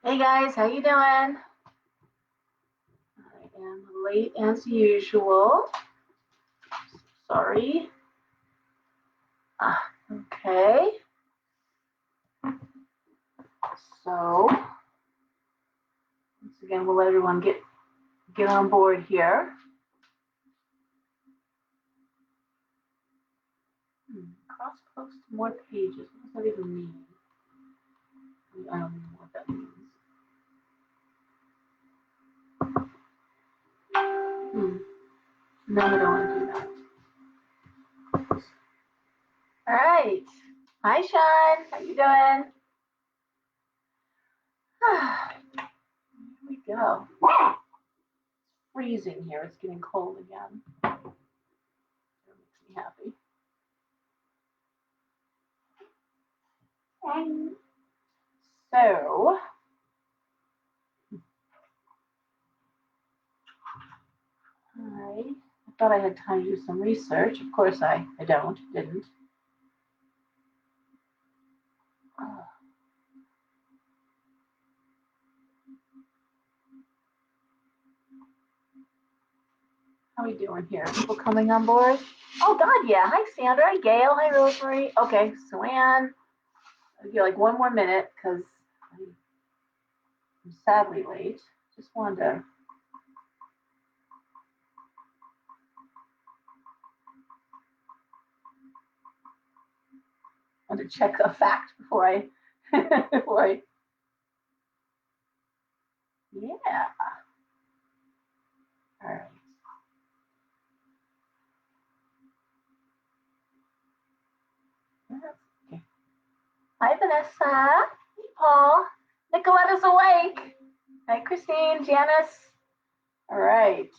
Hey guys, how you doing? I am late as usual. Sorry. Okay. So once again, we'll let everyone get on board here. Cross post more pages. What does that even mean? I don't know what that means. No, I don't want to do that. All right. Hi, Sean. How you doing? Here we go. It's freezing here. It's getting cold again. That makes me happy. So, I thought I had time to do some research. Of course, I didn't. How are we doing here? People coming on board? Oh, God, yeah. Hi, Sandra. Hi, Gail. Hi, Rosemary. Okay, so Anne, I'll give you like one more minute because I'm sadly late. Just wanted to. Check a fact before I, yeah. All right. Okay. Hi, Vanessa. Hey, Paul. Nicoletta's awake. Hi, Christine, Janice. All right.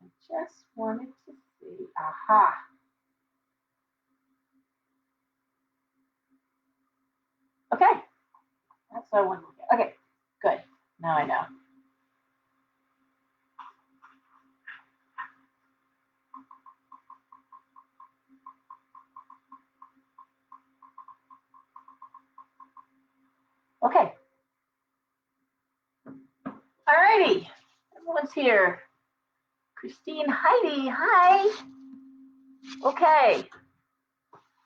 I just wanted to see. Aha. Okay. That's what I wanted to look at. Okay. Good. Now I know. Okay. All righty. Everyone's here. Christine, Heidi, hi. Okay.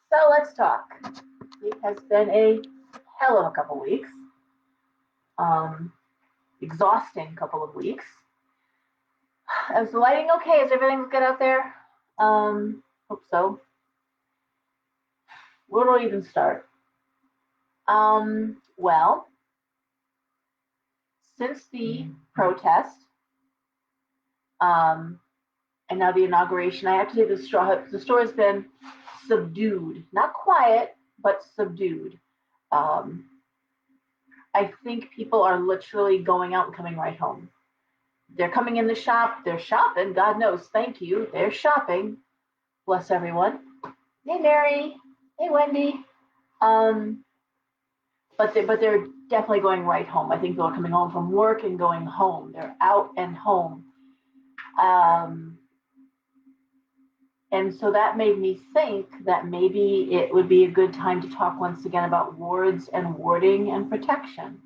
So let's talk. It has been a hell of a couple weeks. Exhausting couple of weeks. Is the lighting okay? Is everything good out there? Hope so. Where do I even start? Well, since the protest, and now the inauguration, I have to say the store has been subdued. Not quiet, but subdued. I think people are literally going out and coming right home. They're coming in the shop, they're shopping, God knows, thank you, they're shopping. Bless everyone. Hey, Mary. Hey, Wendy. But they're definitely going right home. I think they're coming home from work and going home. They're out and home. And so that made me think that maybe it would be a good time to talk once again about wards and warding and protection.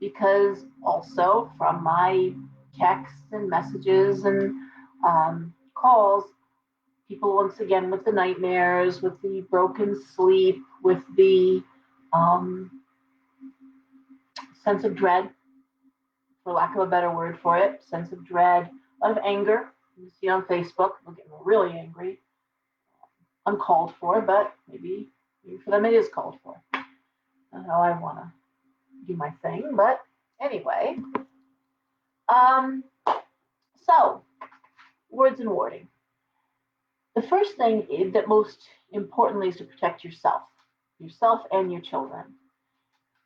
Because also from my texts and messages and calls, people once again with the nightmares, with the broken sleep, with the sense of dread, for lack of a better word for it, sense of dread, a lot of anger. You see on Facebook, we're getting really angry, uncalled for, but maybe for them it is called for. Not how I want to do my thing, but anyway. So, wards and warding. The first thing that most importantly is to protect yourself and your children.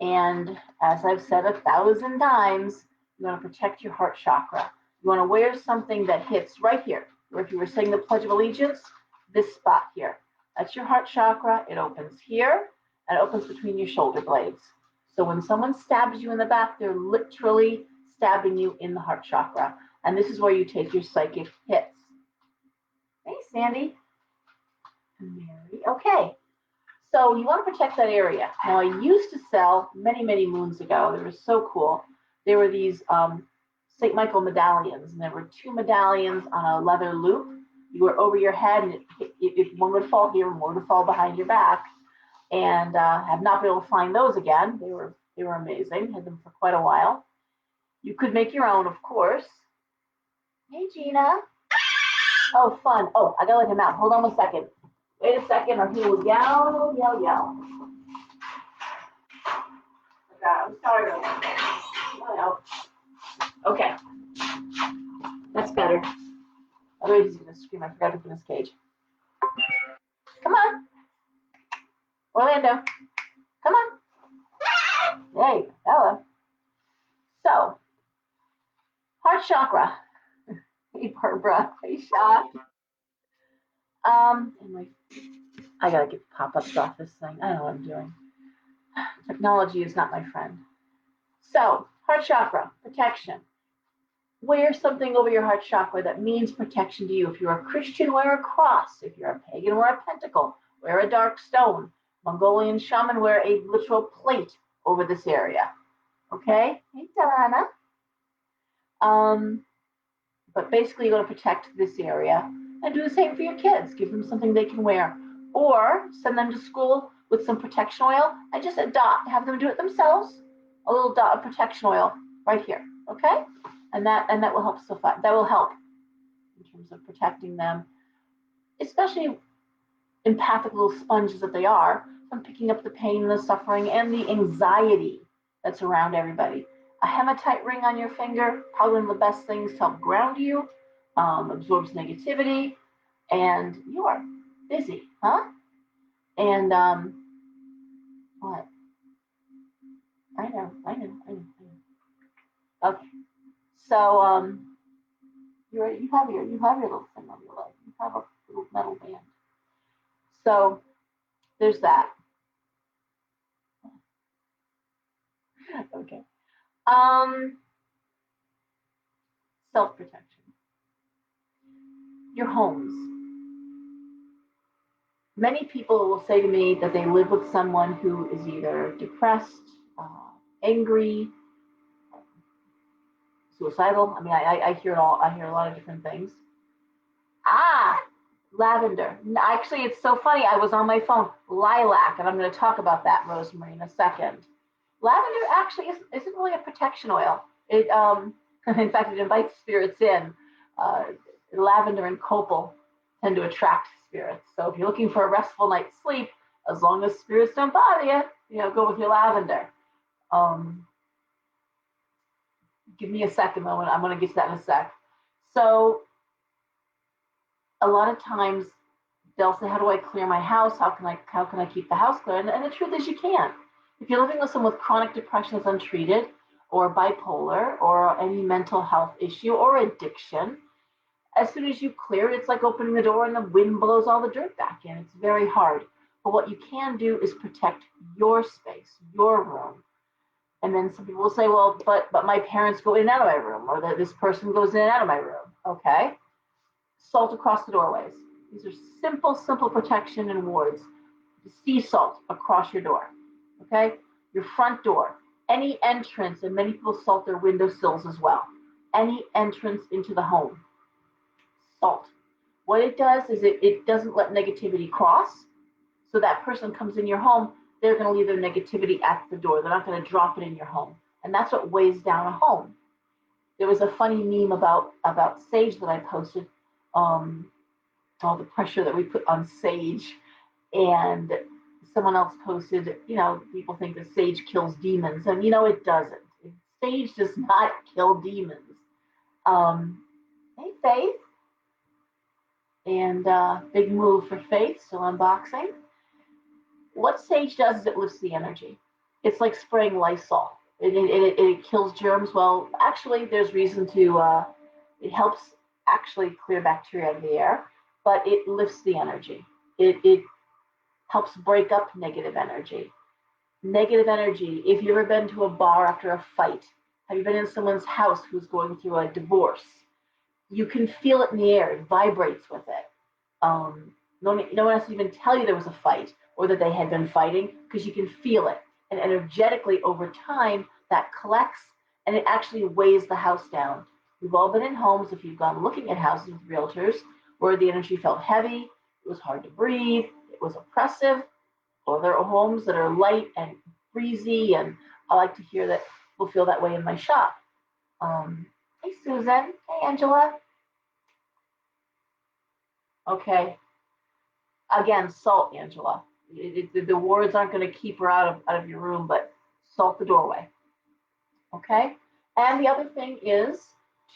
And as I've said 1,000 times, you want to protect your heart chakra. You want to wear something that hits right here, or if you were saying the Pledge of Allegiance, this spot here. That's your heart chakra. It opens here and it opens between your shoulder blades. So when someone stabs you in the back, they're literally stabbing you in the heart chakra. And this is where you take your psychic hits. Hey, Sandy. Mary. Okay. So you want to protect that area. Now, I used to sell many, many moons ago. They were so cool. There were these St. Michael medallions, and there were 2 medallions on a leather loop. You were over your head, and if one would fall here and one would fall behind your back. And have not been able to find those again. They were amazing. Had them for quite a while. You could make your own, of course. Hey, Gina. Oh, fun. Oh, I gotta let him out. Hold on 1 second. Wait a second, or he will yell, yell, yell. I'm sorry. Okay, that's better. Otherwise, he's gonna scream. I forgot to put his cage. Come on, Orlando. Come on. Hey, hello. So, heart chakra. Hey, Barbara. Hey, Shot. And I gotta get pop-ups off this thing. I don't know what I'm doing. Technology is not my friend. So, heart chakra, protection. Wear something over your heart chakra that means protection to you. If you're a Christian, wear a cross. If you're a pagan, wear a pentacle. Wear a dark stone. Mongolian shaman, wear a literal plate over this area. Okay? Hey, Donna. But basically, you're going to protect this area and do the same for your kids. Give them something they can wear. Or send them to school with some protection oil and just have them do it themselves. A little dot of protection oil right here. Okay? And that will help suffice. That will help in terms of protecting them, especially empathic little sponges that they are, from picking up the pain, the suffering, and the anxiety that's around everybody. A hematite ring on your finger, probably one of the best things to help ground you, absorbs negativity, and you are busy, huh? And what? I know. Okay, so you have your little thing on your leg. You have a little metal band. So there's that. Okay. Self-protection. Your homes. Many people will say to me that they live with someone who is either depressed, angry, suicidal. I mean, I hear it all. I hear a lot of different things. Lavender. Actually, it's so funny. I was on my phone. Lilac, and I'm going to talk about that, Rosemary, in a second. Lavender actually isn't really a protection oil. It, in fact, it invites spirits in. Lavender and copal tend to attract spirits. So if you're looking for a restful night's sleep, as long as spirits don't bother you, go with your lavender. Give me a second, though, and I'm going to get to that in a sec. So a lot of times they'll say, how do I clear my house? How can I keep the house clear? And the truth is you can't. If you're living with someone with chronic depression that's untreated, or bipolar, or any mental health issue, or addiction, as soon as you clear it, it's like opening the door and the wind blows all the dirt back in. It's very hard. But what you can do is protect your space, your room. And then some people will say, well, but my parents go in and out of my room, or that this person goes in and out of my room. Okay. Salt across the doorways. These are simple protection and wards. Sea salt across your door. Okay. Your front door, any entrance, and many people salt their windowsills as well. Any entrance into the home. Salt. What it does is it doesn't let negativity cross. So that person comes in your home, they're going to leave their negativity at the door. They're not going to drop it in your home. And that's what weighs down a home. There was a funny meme about sage that I posted, all the pressure that we put on sage. And someone else posted, people think that sage kills demons. And, it doesn't. Sage does not kill demons. Hey, Faith. And big move for Faith, still unboxing. What sage does is it lifts the energy. It's like spraying Lysol. It kills germs. Well, actually, there's reason to, it helps actually clear bacteria out of the air, but it lifts the energy. It helps break up negative energy. Negative energy, if you've ever been to a bar after a fight, have you been in someone's house who's going through a divorce? You can feel it in the air. It vibrates with it. No one has to even tell you there was a fight. or that they had been fighting, because you can feel it. And energetically over time, that collects and it actually weighs the house down. We've all been in homes, if you've gone looking at houses with realtors, where the energy felt heavy, it was hard to breathe, it was oppressive, or there are homes that are light and breezy, and I like to hear that people feel that way in my shop. Hey, Susan. Hey, Angela. Okay. Again, salt, Angela. The words aren't going to keep her out of your room, but salt the doorway. Okay. And the other thing is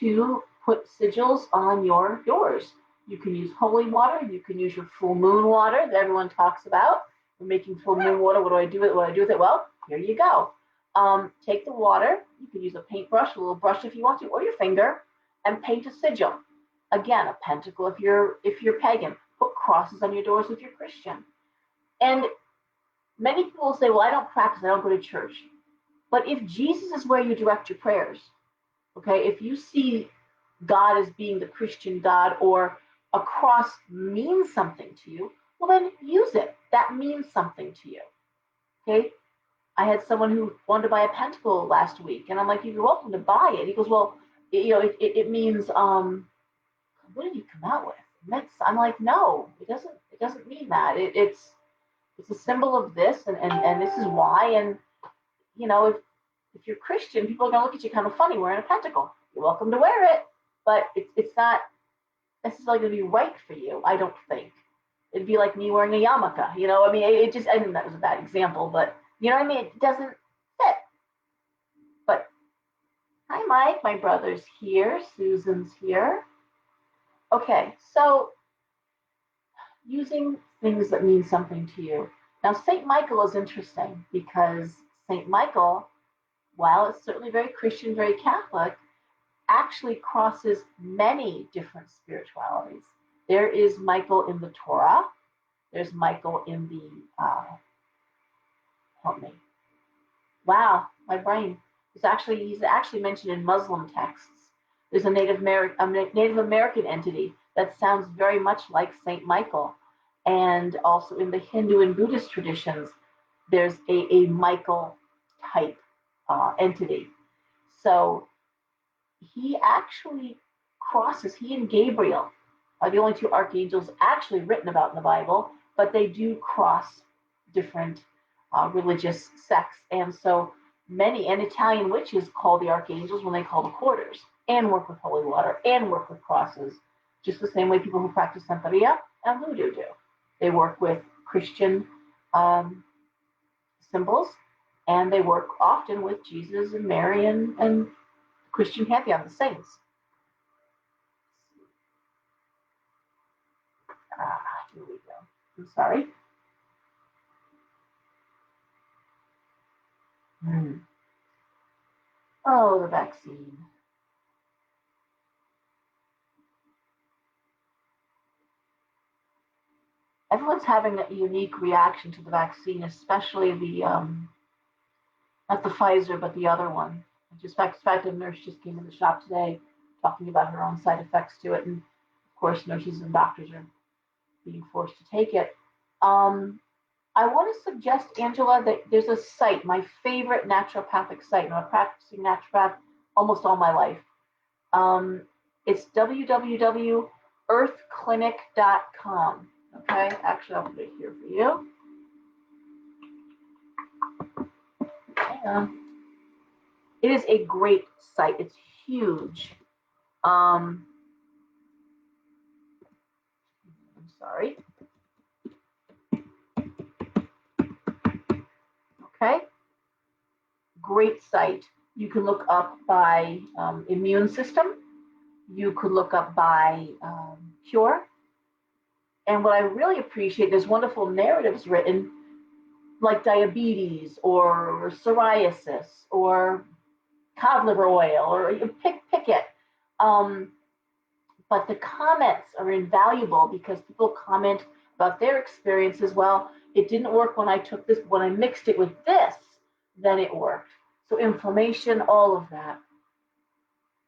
to put sigils on your doors. You can use holy water. You can use your full moon water that everyone talks about. We're making full moon water. What do I do with it? What do I do with it? Well, here you go. Take the water. You can use a paintbrush, a little brush if you want to, or your finger, and paint a sigil. Again, a pentacle if you're pagan. Put crosses on your doors if you're Christian. And many people say, well, I don't practice, I don't go to church. But if Jesus is where you direct your prayers, okay, if you see God as being the Christian God, or a cross means something to you, well, then use it. That means something to you. Okay. I had someone who wanted to buy a pentacle last week, and I'm like, you're welcome to buy it. He goes, well, it means, what did he come out with? I'm like, no, it doesn't mean that. It's a symbol of this, and this is why. And if you're Christian, people are gonna look at you kind of funny wearing a pentacle. You're welcome to wear it, but it's not necessarily gonna be right for you. I don't think. It'd be like me wearing a yarmulke. I mean, it just. I mean, that was a bad example, but you know what I mean. It doesn't fit. But hi, Mike. My brother's here. Susan's here. Okay, so using things that mean something to you. Now, St. Michael is interesting because St. Michael, while it's certainly very Christian, very Catholic, actually crosses many different spiritualities. There is Michael in the Torah. There's Michael in the, help me. Wow, my brain. He's actually mentioned in Muslim texts. There's a Native American entity that sounds very much like Saint Michael. And also in the Hindu and Buddhist traditions, there's a Michael type entity. So he actually crosses, he and Gabriel are the only two archangels actually written about in the Bible, but they do cross different religious sects. And so many, and Italian witches call the archangels when they call the quarters, and work with holy water, and work with crosses, just the same way people who practice Santeria and Voodoo do. They work with Christian symbols, and they work often with Jesus and Mary and Christian pantheon, the saints. Here we go. I'm sorry. Oh, the vaccine. Everyone's having a unique reaction to the vaccine, especially the not the Pfizer, but the other one. Just fact, a nurse just came in the shop today talking about her own side effects to it, and of course, nurses and doctors are being forced to take it. I want to suggest, Angela, that there's a site, my favorite naturopathic site, and I'm a practicing naturopath almost all my life. It's www.earthclinic.com. Okay, actually, I'll put it here for you. It is a great site. It's huge. I'm sorry. Okay. Great site. You can look up by immune system. You could look up by cure. And what I really appreciate, there's wonderful narratives written, like diabetes or psoriasis or cod liver oil, or you pick it. But the comments are invaluable because people comment about their experiences. Well, it didn't work when I took this, when I mixed it with this, then it worked. So inflammation, all of that.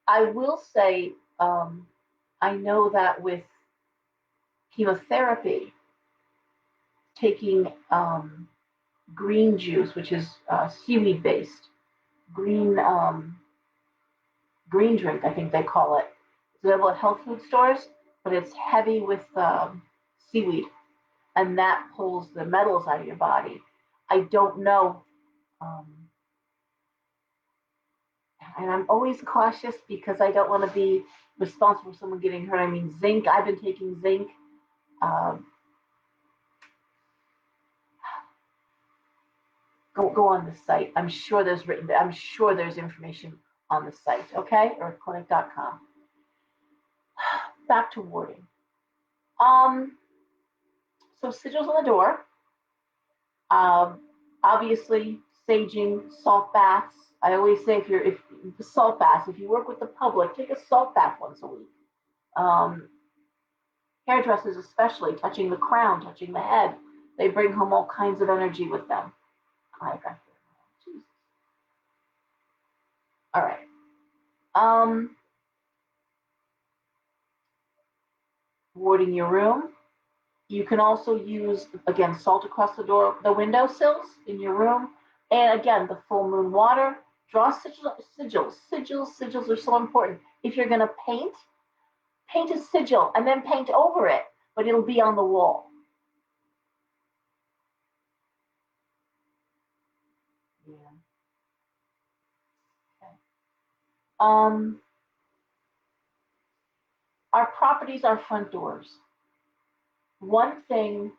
I will say, I know that with chemotherapy, taking green juice, which is seaweed based, green green drink, I think they call it. It's available at health food stores, but it's heavy with seaweed, and that pulls the metals out of your body. I don't know. Um, and I'm always cautious because I don't want to be responsible for someone getting hurt. I mean, zinc, I've been taking zinc. Um, go on the site. I'm sure there's information on the site, okay? Or clinic.com. Back to warding. So sigils on the door. Obviously, saging, salt baths. I always say if salt baths, if you work with the public, take a salt bath once a week. Hairdressers especially, touching the crown, touching the head, they bring home all kinds of energy with them. All right. Warding your room. You can also use, again, salt across the window sills in your room. And again, the full moon water. Draw sigils. Sigils are so important. If you're going to paint a sigil and then paint over it, but it'll be on the wall. Yeah. Okay. Our properties are front doors. One thing,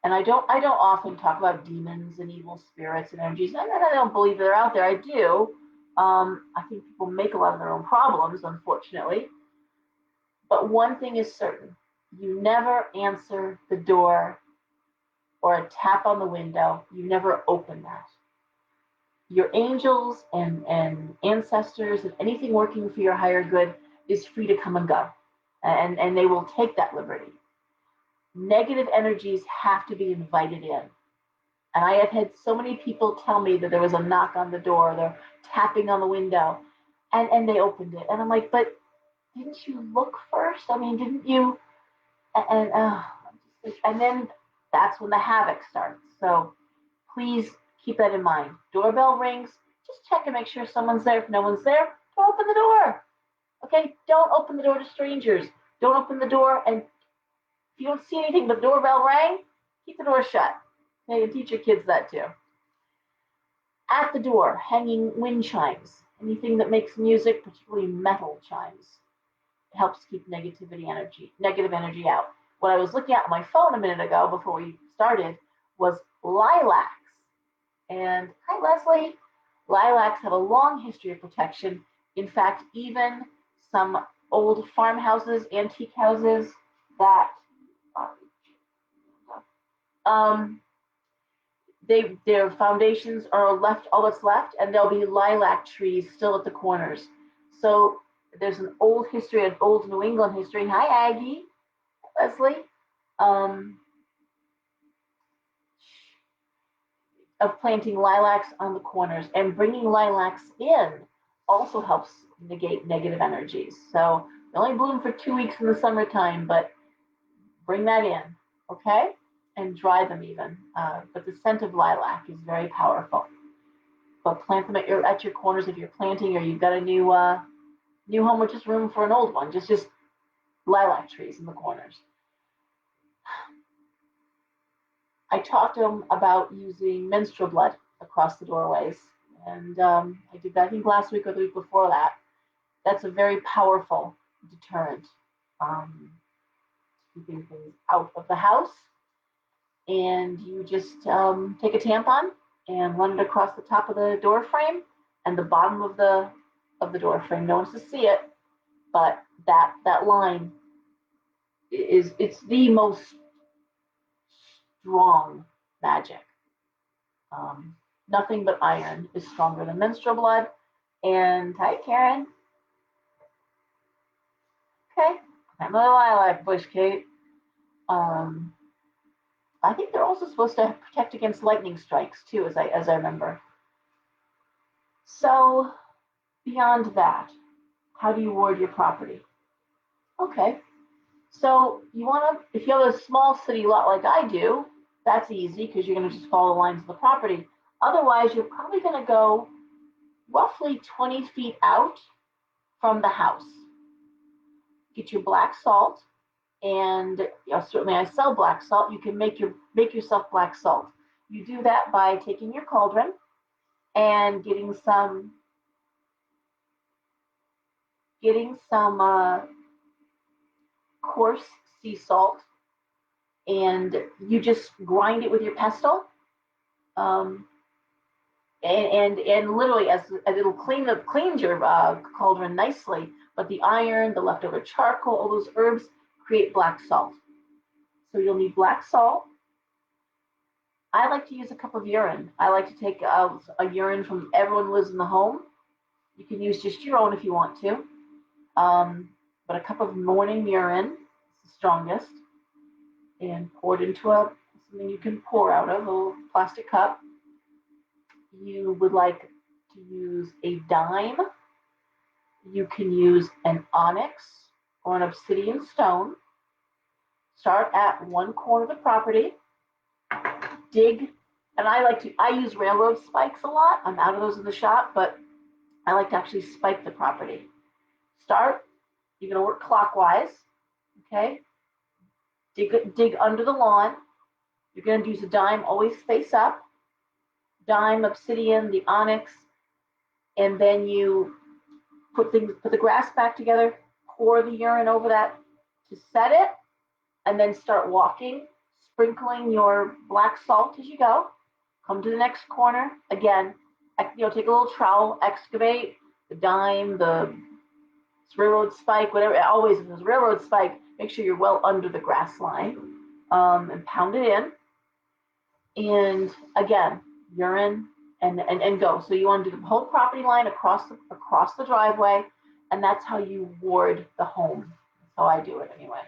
and I don't often talk about demons and evil spirits and energies, and I don't believe they're out there. I do. I think people make a lot of their own problems, unfortunately. But one thing is certain: you never answer the door or a tap on the window. You never open that. Your angels and ancestors and anything working for your higher good is free to come and go, and they will take that liberty. Negative energies have to be invited in. And I have had so many people tell me that there was a knock on the door, they're tapping on the window, and they opened it. And I'm like, but didn't you look first? I mean, didn't you? And then that's when the havoc starts. So please keep that in mind. Doorbell rings, just check and make sure someone's there. If no one's there, don't open the door. Okay? Don't open the door to strangers. Don't open the door, and if you don't see anything but the doorbell rang, keep the door shut. Okay, you can teach your kids that too. At the door, hanging wind chimes, anything that makes music, particularly metal chimes. It helps keep negative energy out. What I was looking at on my phone a minute ago before we started was lilacs. And hi, Leslie. Lilacs have a long history of protection. In fact, even some old farmhouses, antique houses that their foundations are left, all that's left, and there'll be lilac trees still at the corners. So there's an old history, an old New England history. Hi, Aggie, Leslie. Of planting lilacs on the corners, and bringing lilacs in also helps negate negative energies. So they only bloom for 2 weeks in the summertime, but bring that in, okay? And dry them even. But the scent of lilac is very powerful. But plant them at your corners if you're planting, or you've got a new home with just room for an old one. Just lilac trees in the corners. I talked to them about using menstrual blood across the doorways, and I did that I think last week or the week before that. That's a very powerful deterrent, keeping things out of the house. And you just take a tampon and run it across the top of the door frame and the bottom of the door frame. No one's to see it, but that line it's the most strong magic. Nothing but iron is stronger than menstrual blood. And hi, Karen. Okay, another lilac bush, Kate. I think they're also supposed to protect against lightning strikes too, as I remember. So beyond that, how do you ward your property? Okay, so you want to, if you have a small city lot like I do, That's easy because you're going to just follow the lines of the property. Otherwise, you're probably going to go roughly 20 feet out from the house. Get your black salt, and certainly I sell black salt. You can make yourself black salt. You do that by taking your cauldron and getting some coarse sea salt, and you just grind it with your pestle, um, and literally as it'll cleans your cauldron nicely. But the iron, the leftover charcoal, all those herbs create black salt. So you'll need black salt. I like to use a cup of urine. I like to take a urine from everyone who lives in the home. You can use just your own if you want to. But a cup of morning urine is the strongest, and pour it into something you can pour out of, a little plastic cup. You would like to use a dime. You can use an onyx or an obsidian stone. Start at one corner of the property. Dig, and I use railroad spikes a lot. I'm out of those in the shop, but I like to actually spike the property. Start, you're going to work clockwise, okay? Dig under the lawn. You're going to use a dime, always face up. Dime, obsidian, the onyx, and then you put the grass back together, pour the urine over that to set it, and then start walking, sprinkling your black salt as you go. Come to the next corner. Again, take a little trowel, excavate the dime, the railroad spike, whatever. Always, if there's a railroad spike, make sure you're well under the grass line, and pound it in. And again, urine and go. So you want to do the whole property line across the driveway, and that's how you ward the home. That's how I do it anyway.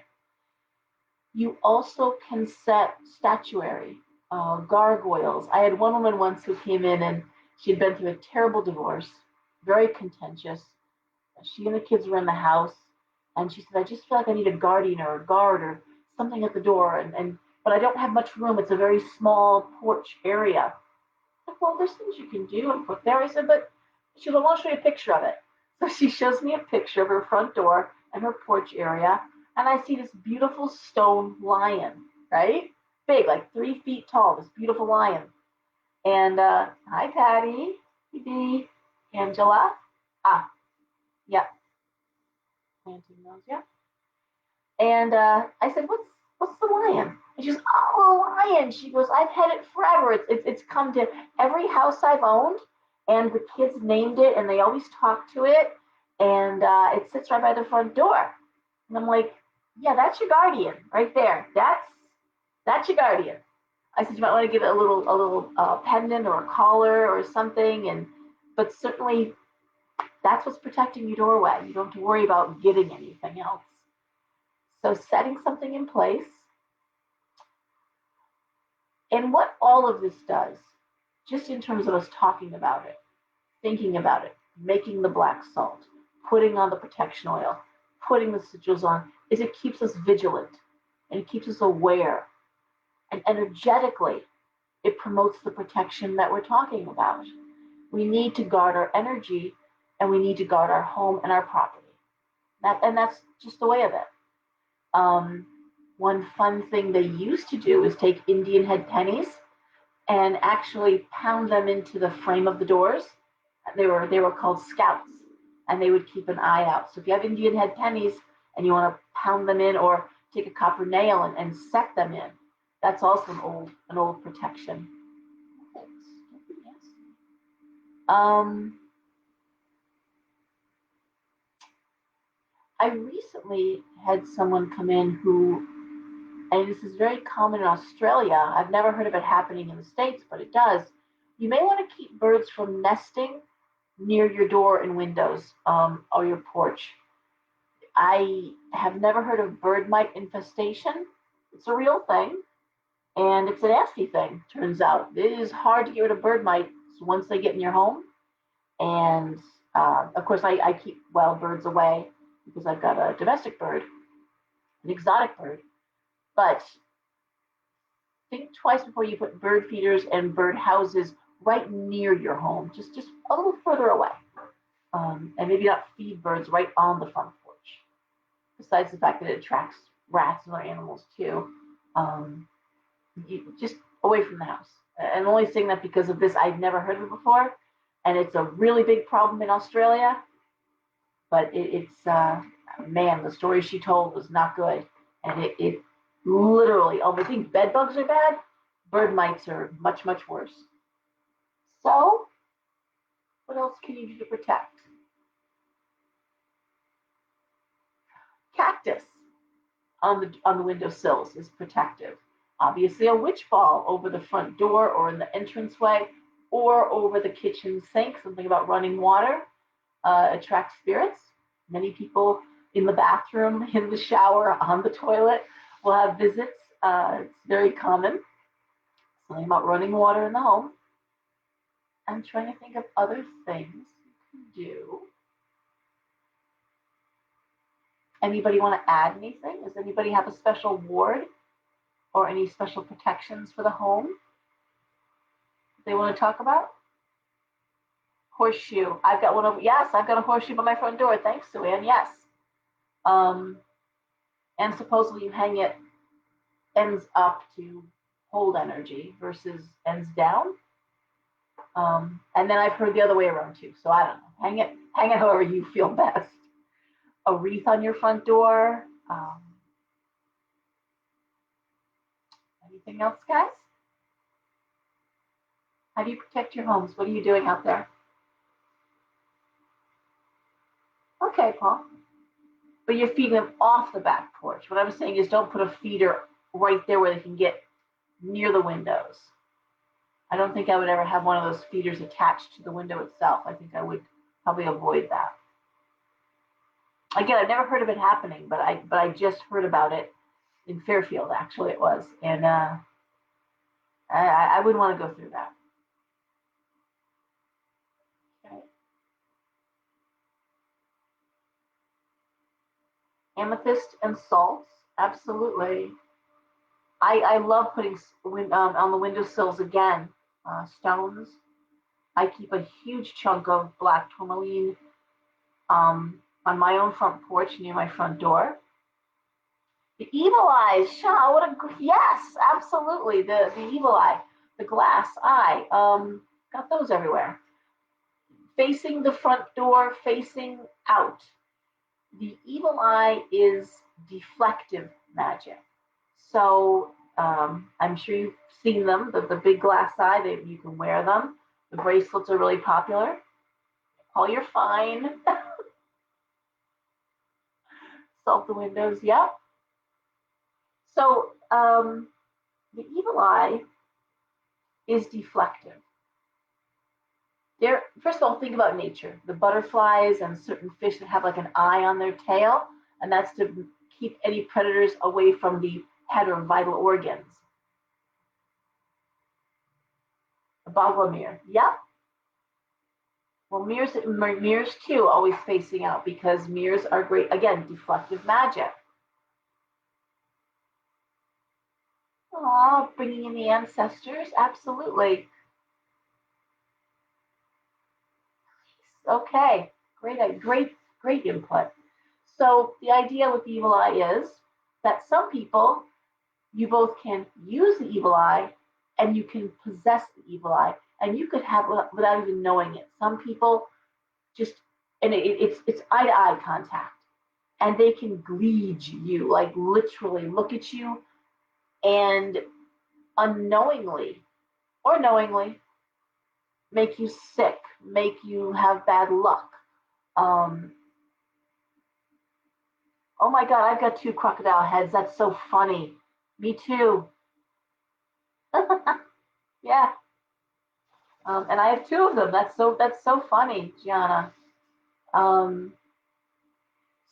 You also can set statuary, gargoyles. I had one woman once who came in, and she had been through a terrible divorce, very contentious. She and the kids were in the house, and she said, I just feel like I need a guardian or a guard or something at the door, but I don't have much room. It's a very small porch area. I said, well, there's things you can do and put there. I said, but she said, well, I'll show you a picture of it. So she shows me a picture of her front door and her porch area, and I see this beautiful stone lion, right? Big, like 3 feet tall, this beautiful lion. And hi, Patty, Dee, Angela. Yeah, planting those, yeah. And I said, what's the lion? And she goes, oh, a lion. She goes, I've had it forever. It's come to every house I've owned, and the kids named it, and they always talk to it, and it sits right by the front door. And I'm like, yeah, that's your guardian right there. That's your guardian. I said, you might want to give it a little pendant or a collar or something, but certainly that's what's protecting your doorway. You don't have to worry about getting anything else. So setting something in place. And what all of this does, just in terms of us talking about it, thinking about it, making the black salt, putting on the protection oil, putting the sigils on, is it keeps us vigilant and it keeps us aware. And energetically, it promotes the protection that we're talking about. We need to guard our energy, and we need to guard our home and our property. That's just the way of it. One fun thing they used to do is take Indian head pennies and actually pound them into the frame of the doors. They were called scouts, and they would keep an eye out. So if you have Indian head pennies and you want to pound them in, or take a copper nail and set them in, that's also an old protection. I recently had someone come in who, and this is very common in Australia, I've never heard of it happening in the States, but it does. You may want to keep birds from nesting near your door and windows, or your porch. I have never heard of bird mite infestation. It's a real thing, and it's a nasty thing, turns out. It is hard to get rid of bird mites once they get in your home. And of course, I keep wild birds away because I've got a domestic bird, an exotic bird. But think twice before you put bird feeders and bird houses right near your home, just a little further away. And maybe not feed birds right on the front porch. Besides the fact that it attracts rats and other animals too, just away from the house. I'm only saying that because of this. I'd never heard of it before, and it's a really big problem in Australia. But it's man, the story she told was not good, and it literally. Oh, I think bed bugs are bad. Bird mites are much worse. So, what else can you do to protect? Cactus on the windowsills is protective. Obviously, a witch ball over the front door or in the entranceway or over the kitchen sink. Something about running water attracts spirits. Many people in the bathroom, in the shower, on the toilet will have visits. It's very common. Something about running water in the home. I'm trying to think of other things you can do. Anybody want to add anything? Does anybody have a special ward or any special protections for the home they want to talk about? Horseshoe. I've got one over. Yes, I've got a horseshoe by my front door. Thanks, Sue Ann. Yes. And supposedly you hang it ends up to hold energy versus ends down. And then I've heard the other way around too. So I don't know. Hang it however you feel best. A wreath on your front door. Anything else, guys? How do you protect your homes? What are you doing out there? Okay, Paul. But you're feeding them off the back porch. What I'm saying is don't put a feeder right there where they can get near the windows. I don't think I would ever have one of those feeders attached to the window itself. I think I would probably avoid that. Again, I've never heard of it happening, but I just heard about it in Fairfield, actually it was. And I wouldn't want to go through that. Okay. Amethyst and salts, absolutely. I love putting on the windowsills again, stones. I keep a huge chunk of black tourmaline on my own front porch near my front door. The evil eyes, Shaw, what a, yes, absolutely. The evil eye, the glass eye, got those everywhere. Facing the front door, facing out. The evil eye is deflective magic. So I'm sure you've seen them, the big glass eye, you can wear them. The bracelets are really popular. Paul, you're fine. Salt the windows, yep. So the evil eye is deflective. First of all, think about nature. The butterflies and certain fish that have like an eye on their tail, and that's to keep any predators away from the head or vital organs. A boggle mirror, yep. Well, mirrors too, always facing out because mirrors are great, again, deflective magic. Oh, bringing in the ancestors, absolutely. Okay, great input. So the idea with the evil eye is that some people, you both can use the evil eye and you can possess the evil eye, and you could have without even knowing it. Some people just, and it's eye-to-eye contact, and they can greed you, like literally look at you and unknowingly or knowingly make you sick, make you have bad luck. Oh my God, I've got 2 crocodile heads. That's so funny. Me too. Yeah. And I have 2 of them. That's so funny, Gianna.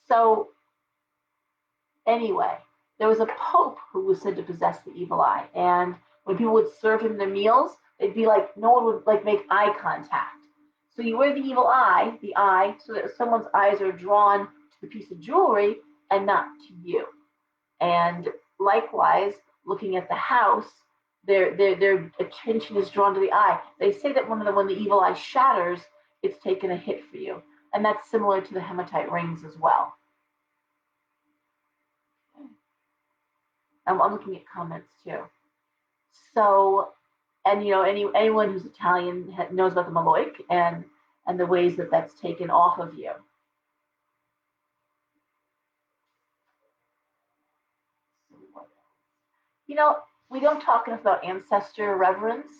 So anyway, there was a pope who was said to possess the evil eye, and when people would serve him their meals, they'd be like, no one would like make eye contact. So you wear the evil eye, so that someone's eyes are drawn to the piece of jewelry and not to you. And likewise, looking at the house, their attention is drawn to the eye. They say that when the evil eye shatters, it's taken a hit for you. And that's similar to the hematite rings as well. I'm looking at comments too. So, and anyone who's Italian knows about the Maloik and the ways that that's taken off of you. We don't talk enough about ancestor reverence,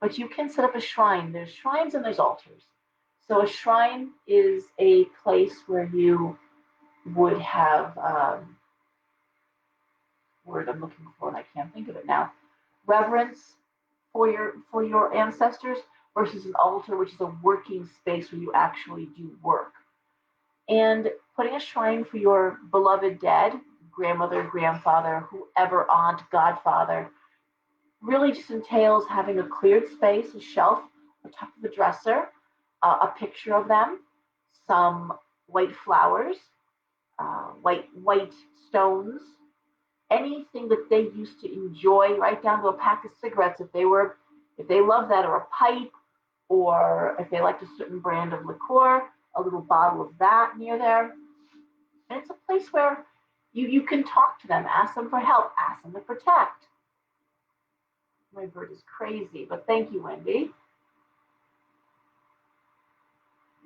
but you can set up a shrine. There's shrines and there's altars. So a shrine is a place where you would have word I'm looking for, and I can't think of it now. Reverence for your ancestors versus an altar, which is a working space where you actually do work. And putting a shrine for your beloved dead, grandmother, grandfather, whoever, aunt, godfather, really just entails having a cleared space, a shelf, on top of the dresser, a picture of them, some white flowers, white stones, anything that they used to enjoy, right down to a pack of cigarettes if they love that, or a pipe, or if they liked a certain brand of liqueur, a little bottle of that near there. And it's a place where you can talk to them, ask them for help, ask them to protect. My bird is crazy, but thank you, Wendy.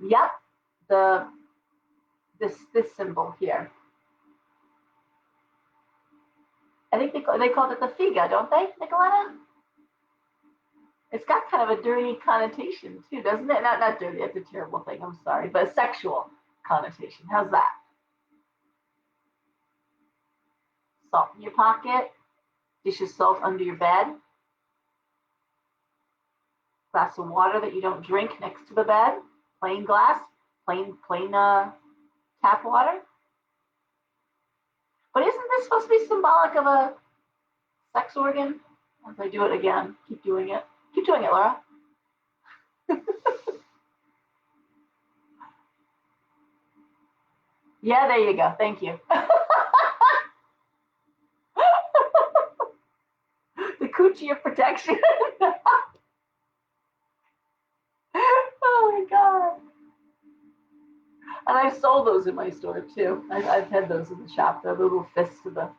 Yep, this symbol here. I think they called it the figa, don't they, Nicoletta? It's got kind of a dirty connotation too, doesn't it? Not dirty, it's a terrible thing, I'm sorry, but a sexual connotation. How's that? Salt in your pocket, dish of salt under your bed, glass of water that you don't drink next to the bed, plain glass, plain tap water. But isn't this supposed to be symbolic of a sex organ? If I do it again, keep doing it. Keep doing it, Laura. Yeah, there you go. Thank you. The coochie of protection. Oh my God. And I've sold those in my store too. I've had those in the shop. The little fists of the.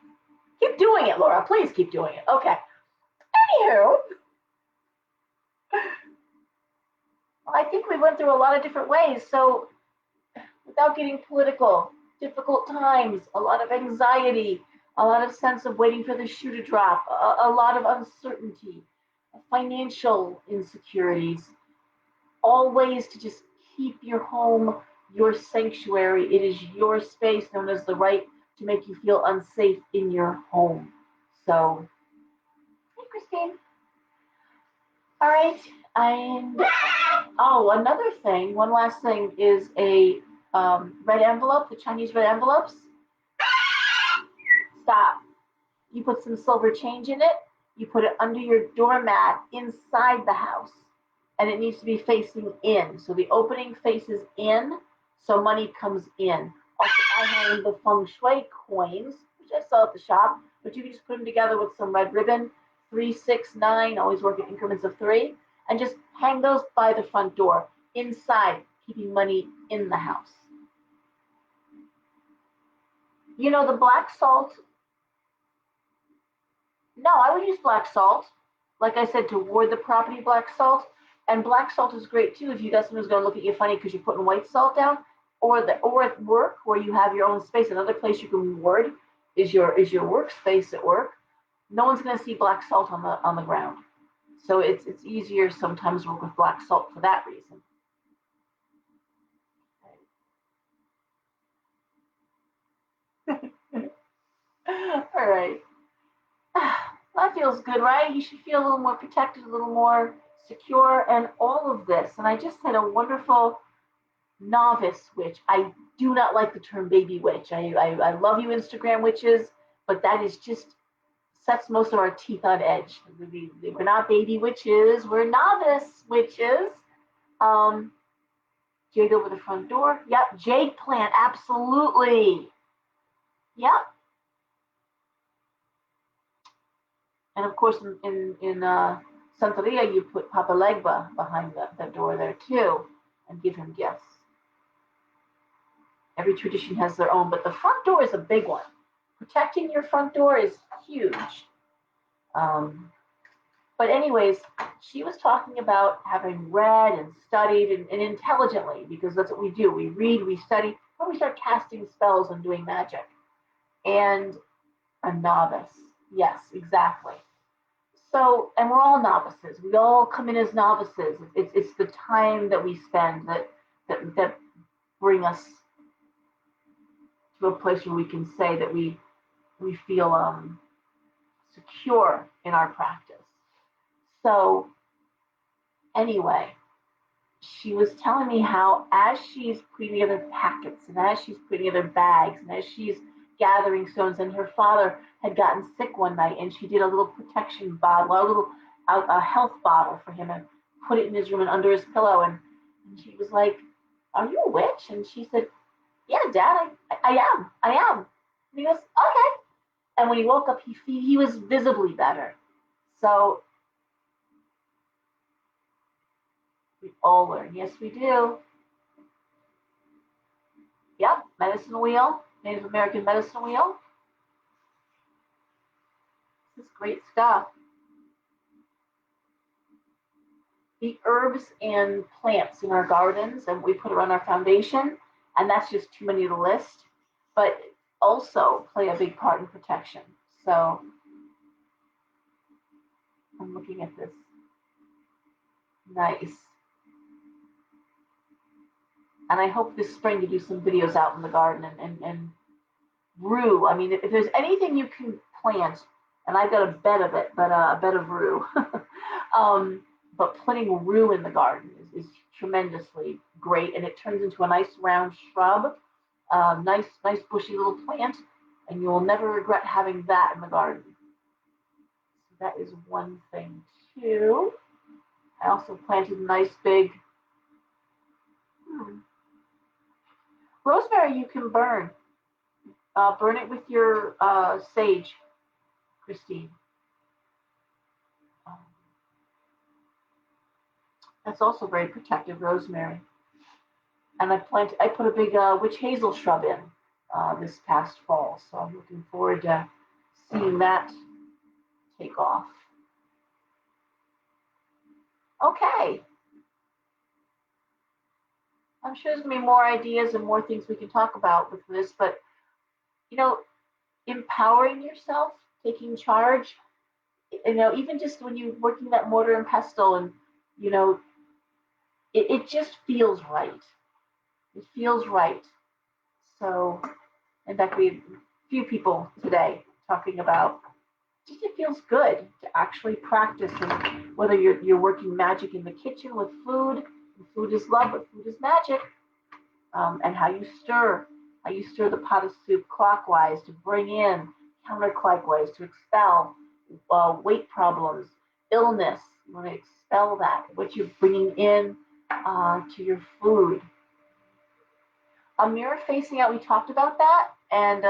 Keep doing it, Laura. Please keep doing it. Okay. Anywho, I think we went through a lot of different ways. So, without getting political, difficult times, a lot of anxiety, a lot of sense of waiting for the shoe to drop, a lot of uncertainty, financial insecurities, all ways to just keep your home your sanctuary. It is your space, known as the right to make you feel unsafe in your home. So, hey, Christine. All right. And another thing, one last thing is a red envelope, the Chinese red envelopes. Stop. You put some silver change in it. You put it under your doormat inside the house. And it needs to be facing in. So the opening faces in, so money comes in. Also, I have the feng shui coins, which I sell at the shop, but you can just put them together with some red ribbon, 3, 6, 9, always work in increments of 3, and just hang those by the front door, inside, keeping money in the house. You know, the black salt, no, I would use black salt. Like I said, to ward the property, black salt. And black salt is great too if you got someone who's going to look at you funny because you're putting white salt down, or at work where you have your own space. Another place you can ward is your workspace at work. No one's going to see black salt on the ground, so it's easier sometimes to work with black salt for that reason. All right, that feels good, right? You should feel a little more protected, a little more secure, and all of this. And I just had a wonderful novice witch. I do not like the term baby witch. I love you, Instagram witches, but that is just sets most of our teeth on edge. We're not baby witches. We're novice witches. Jade over the front door. Yep, jade plant. Absolutely. Yep. And of course, in Santeria, you put Papa Legba behind the door there too, and give him gifts. Every tradition has their own, but the front door is a big one. Protecting your front door is huge. But anyways, she was talking about having read and studied and intelligently, because that's what we do. We read, we study, then we start casting spells and doing magic. And a novice. Yes, exactly. So, and we're all novices. We all come in as novices. It's the time that we spend that bring us to a place where we can say that we feel secure in our practice. So anyway, she was telling me how as she's putting together packets and as she's putting together bags and as she's gathering stones, and her father had gotten sick one night, and she did a little protection bottle, a health bottle for him, and put it in his room and under his pillow. And she was like, "Are you a witch?" And she said, "Yeah, Dad, I am." And he goes, "Okay." And when he woke up, he was visibly better. So we all learn. Yes, we do. Yep, medicine wheel, Native American medicine wheel. This is great stuff. The herbs and plants in our gardens, and we put around our foundation, and that's just too many to list, but also play a big part in protection. So I'm looking at this. Nice. And I hope this spring to do some videos out in the garden and rue. I mean, if there's anything you can plant, and I've got a bed of it, but a bed of rue. But putting rue in the garden is tremendously great, and it turns into a nice round shrub, nice bushy little plant, and you will never regret having that in the garden. So that is one thing too. I also planted a nice big rosemary. You can burn. Burn it with your sage, Christine. That's also very protective, rosemary. And I put a big witch hazel shrub in this past fall, so I'm looking forward to seeing that take off. Okay. I'm sure there's gonna be more ideas and more things we can talk about with this, but empowering yourself, taking charge, even just when you're working that mortar and pestle, and it just feels right. It feels right. So, in fact, we had a few people today talking about just it feels good to actually practice, and whether you're working magic in the kitchen with food, and food is love, but food is magic, and how you stir the pot of soup clockwise to bring in, counterclockwise to expel weight problems, illness. You want to expel that, what you're bringing in to your food. A mirror facing out, we talked about that, and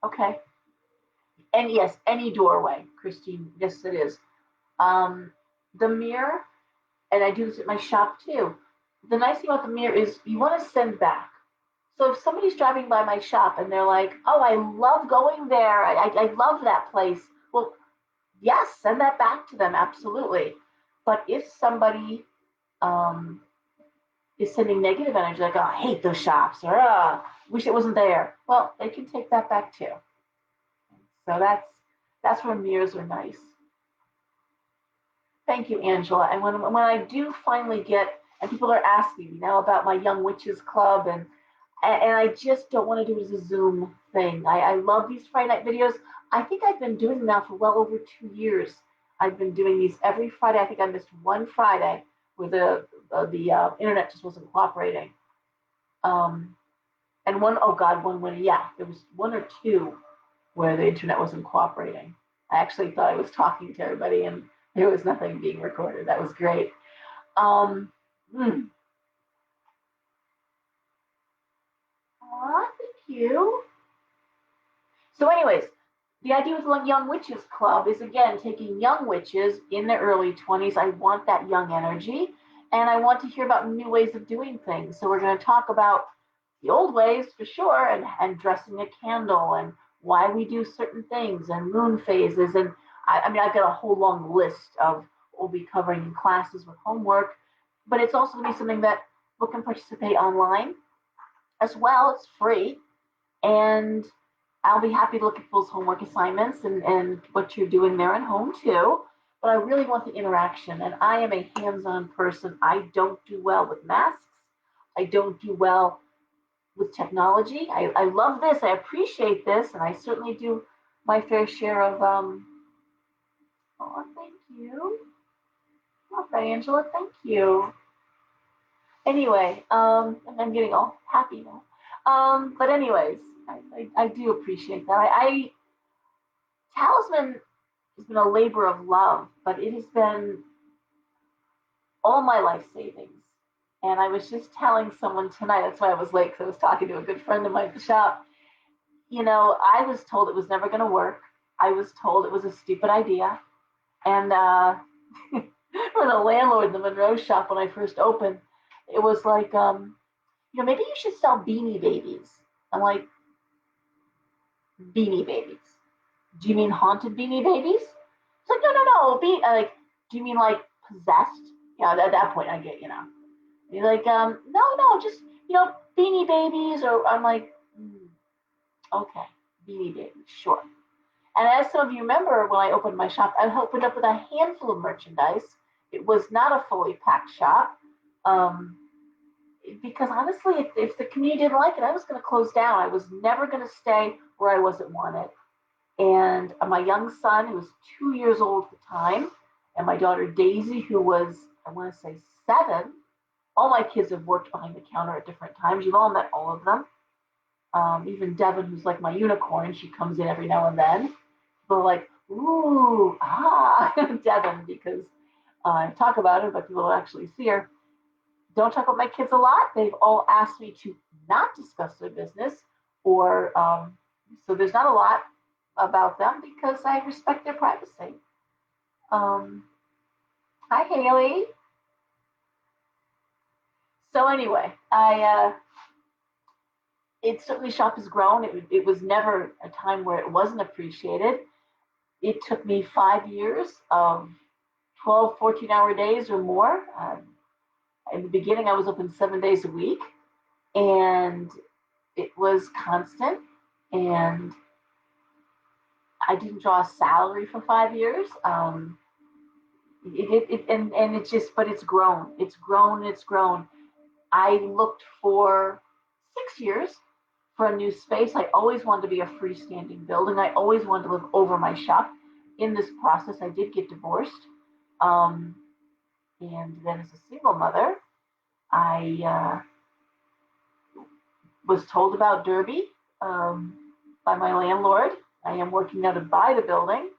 okay. And yes, any doorway, Christine. Yes, it is. The mirror, and I do this at my shop too. The nice thing about the mirror is you want to send back. So if somebody's driving by my shop and they're like, "Oh, I love going there. I love that place." Well, yes, send that back to them, absolutely. But if somebody is sending negative energy, like, "Oh, I hate those shops," or wish it wasn't there, well, they can take that back too. So that's where mirrors are nice. Thank you, Angela. And when I do finally get, and people are asking me now about my Young Witches Club, and I just don't want to do it as a Zoom thing. I love these Friday night videos. I think I've been doing them now for well over 2 years. I've been doing these every Friday. I think I missed one Friday where the internet just wasn't cooperating. And one when, yeah, there was one or two where the internet wasn't cooperating. I actually thought I was talking to everybody, and there was nothing being recorded. That was great. Thank you. So anyways, the idea with the Young Witches Club is, again, taking young witches in their early 20s. I want that young energy, and I want to hear about new ways of doing things. So we're going to talk about the old ways for sure, and dressing a candle, and why we do certain things, and moon phases. And I mean, I've got a whole long list of what we'll be covering in classes with homework, but it's also going to be something that people can participate online as well. It's free, and I'll be happy to look at people's homework assignments and what you're doing there at home too. But I really want the interaction, and I am a hands-on person. I don't do well with masks. I don't do well with technology. I love this. I appreciate this, and I certainly do my fair share of. Oh, thank you. Oh, Angela, thank you. Anyway, I'm getting all happy now. But anyways, I do appreciate that. Talisman has been a labor of love, but it has been all my life savings. And I was just telling someone tonight, that's why I was late, because I was talking to a good friend of mine at the shop. You know, I was told it was never going to work. I was told it was a stupid idea. And for the landlord in the Monroe shop, when I first opened, it was like, maybe you should sell Beanie Babies. I'm like, Beanie Babies? Do you mean haunted Beanie Babies? It's like, no. Like, do you mean like possessed? Yeah, at that point, I get, You're like, no, just, Beanie Babies, or I'm like, okay, Beanie Babies, sure. And as some of you remember, when I opened my shop, I opened up with a handful of merchandise. It was not a fully packed shop, because honestly, if the community didn't like it, I was going to close down. I was never going to stay where I wasn't wanted. And my young son, who was 2 years old at the time, and my daughter Daisy, who was, I want to say, 7. All my kids have worked behind the counter at different times. You've all met all of them. Even Devin, who's like my unicorn, she comes in every now and then. People are like, ooh, Devin, because I talk about her, but people don't actually see her. Don't talk about my kids a lot. They've all asked me to not discuss their business, or so there's not a lot about them because I respect their privacy. Hi, Haley. So anyway, it certainly shop has grown. It was never a time where it wasn't appreciated. It took me 5 years of 12, 14-hour days or more. In the beginning, I was open 7 days a week, and it was constant. And I didn't draw a salary for 5 years. And it's just, but it's grown. It's grown. It's grown. I looked for 6 years for a new space. I always wanted to be a freestanding building. I always wanted to live over my shop. In this process, I did get divorced. And then as a single mother, I was told about Derby by my landlord. I am working now to buy the building.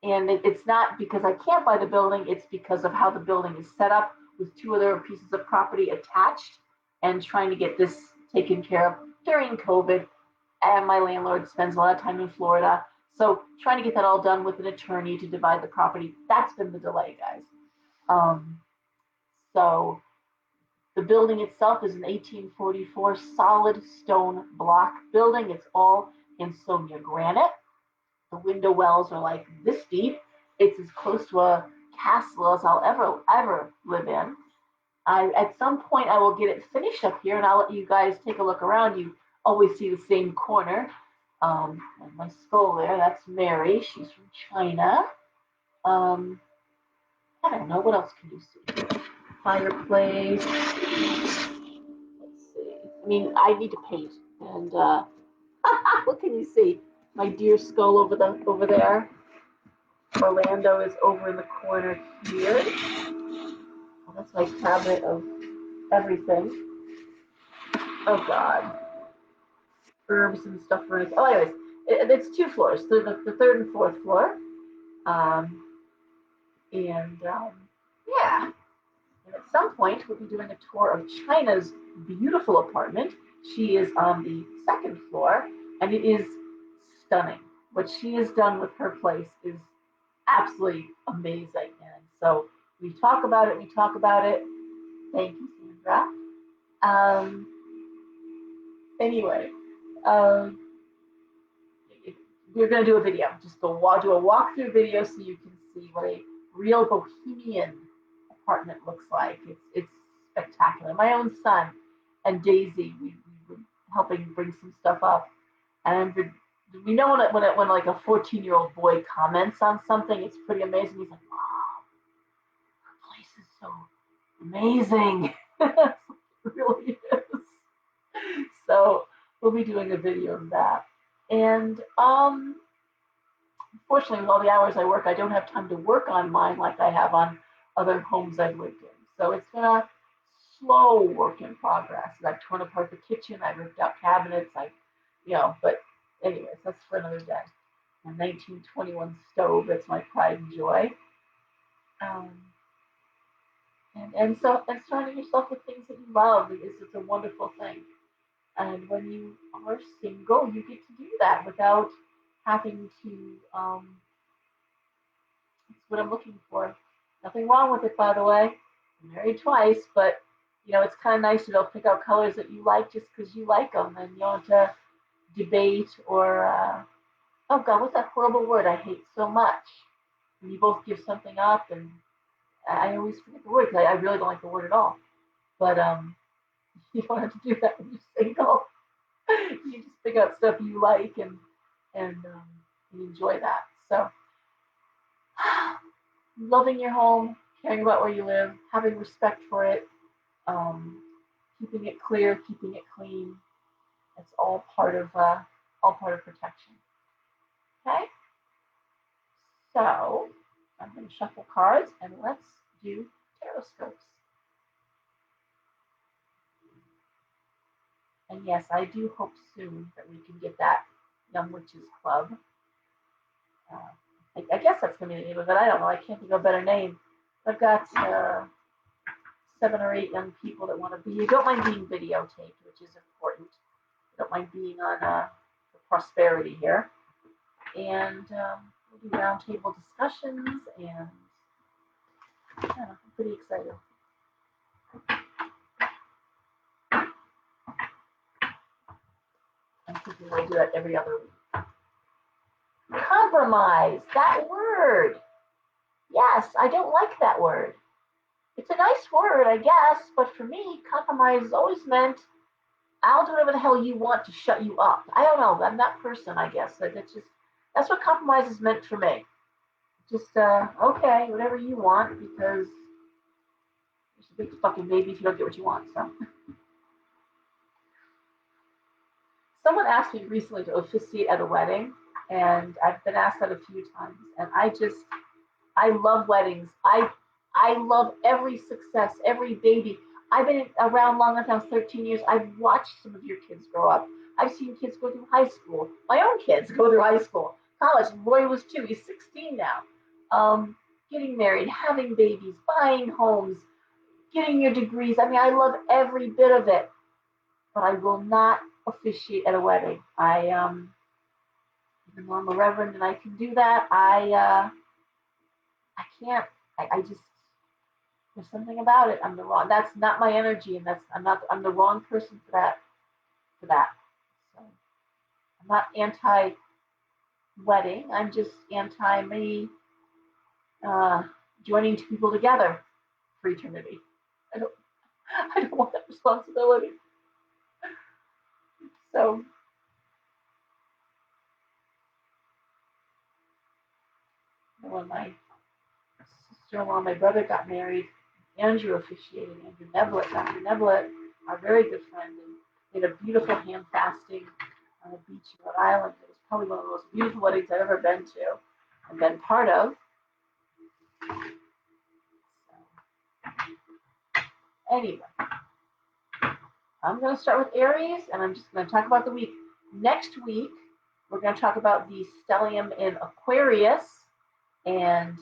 And it's not because I can't buy the building, it's because of how the building is set up with 2 other pieces of property attached, and trying to get this taken care of during COVID. And my landlord spends a lot of time in Florida. So trying to get that all done with an attorney to divide the property, that's been the delay, guys. So the building itself is an 1844 solid stone block building. It's all Ansonia granite. The window wells are like this deep. It's as close to a castle as I'll ever live in. At some point, I will get it finished up here, and I'll let you guys take a look around. You always see the same corner. And my skull there, that's Mary. She's from China. I don't know. What else can you see? Fireplace. Let's see. I mean, I need to paint. And what can you see? My deer skull over there. Orlando is over in the corner here. Oh, that's my cabinet of everything. Oh God, herbs and stuff. Oh, anyways, it's 2 floors. So the 3rd and 4th floor. Yeah. And at some point, we'll be doing a tour of China's beautiful apartment. She is on the 2nd floor, and it is stunning. What she has done with her place is absolutely amazing. And so we talk about it, we talk about it. Thank you, Sandra. Um, anyway, um, we're going to do a video. Just do a walkthrough video so you can see what a real bohemian apartment looks like. It's spectacular. My own son and Daisy, we were helping bring some stuff up, and we know when like a 14-year-old boy comments on something, it's pretty amazing. He's like, "Wow, her place is so amazing." It really is. So we'll be doing a video of that. And unfortunately, with all the hours I work, I don't have time to work on mine like I have on other homes I've lived in. So it's been a slow work in progress. I've torn apart the kitchen, I've ripped out cabinets, but anyways, that's for another day. A 1921 stove, that's my pride and joy. And surrounding yourself with things that you love is a wonderful thing. And when you are single, you get to do that without having to, that's what I'm looking for. Nothing wrong with it, by the way. I'm married twice, but it's kind of nice to pick out colors that you like just because you like them, and you don't have to debate or, oh God, what's that horrible word I hate so much? When you both give something up, and I always forget the word because I really don't like the word at all. But you don't have to do that when you're single. You just pick out stuff you like and enjoy that. So, loving your home, caring about where you live, having respect for it, keeping it clear, keeping it clean. It's all part of protection. Okay. So I'm going to shuffle cards and let's do Tarotscopes. And yes, I do hope soon that we can get that Young Witches Club. I guess that's going to be the name of it. I don't know. I can't think of a better name. I've got 7 or 8 young people that want to be. You don't mind being videotaped, which is important. You don't mind being on for prosperity here. And we'll do roundtable discussions, and I'm pretty excited. I'm thinking we'll do that every other week. Compromise, that word. Yes, I don't like that word. It's a nice word, I guess, but for me, compromise has always meant I'll do whatever the hell you want to shut you up. I don't know. I'm that person, I guess. That's what compromise has meant for me. Just okay, whatever you want, because you're a big fucking baby if you don't get what you want. So, someone asked me recently to officiate at a wedding, and I've been asked that a few times, and I love weddings. I love every success, every baby. I've been around long enough now, 13 years. I've watched some of your kids grow up. I've seen kids go through high school. My own kids go through high school, college. Roy was 2. He's 16 now. Getting married, having babies, buying homes, getting your degrees. I mean, I love every bit of it, but I will not officiate at a wedding. Even though I'm a reverend and I can do that, I can't. I just, there's something about it. That's not my energy, and I'm the wrong person for that. So I'm not anti-wedding. I'm just anti-me joining 2 people together for eternity. I don't want that responsibility. So when my sister-in-law, my brother got married, Andrew officiated. Andrew Neblett, Dr. Neblett, our very good friend, and we had a beautiful hand fasting on a beach in Rhode Island. It was probably one of the most beautiful weddings I've ever been to and been part of. So, anyway, I'm going to start with Aries, and I'm just going to talk about the week. Next week, we're going to talk about the stellium in Aquarius and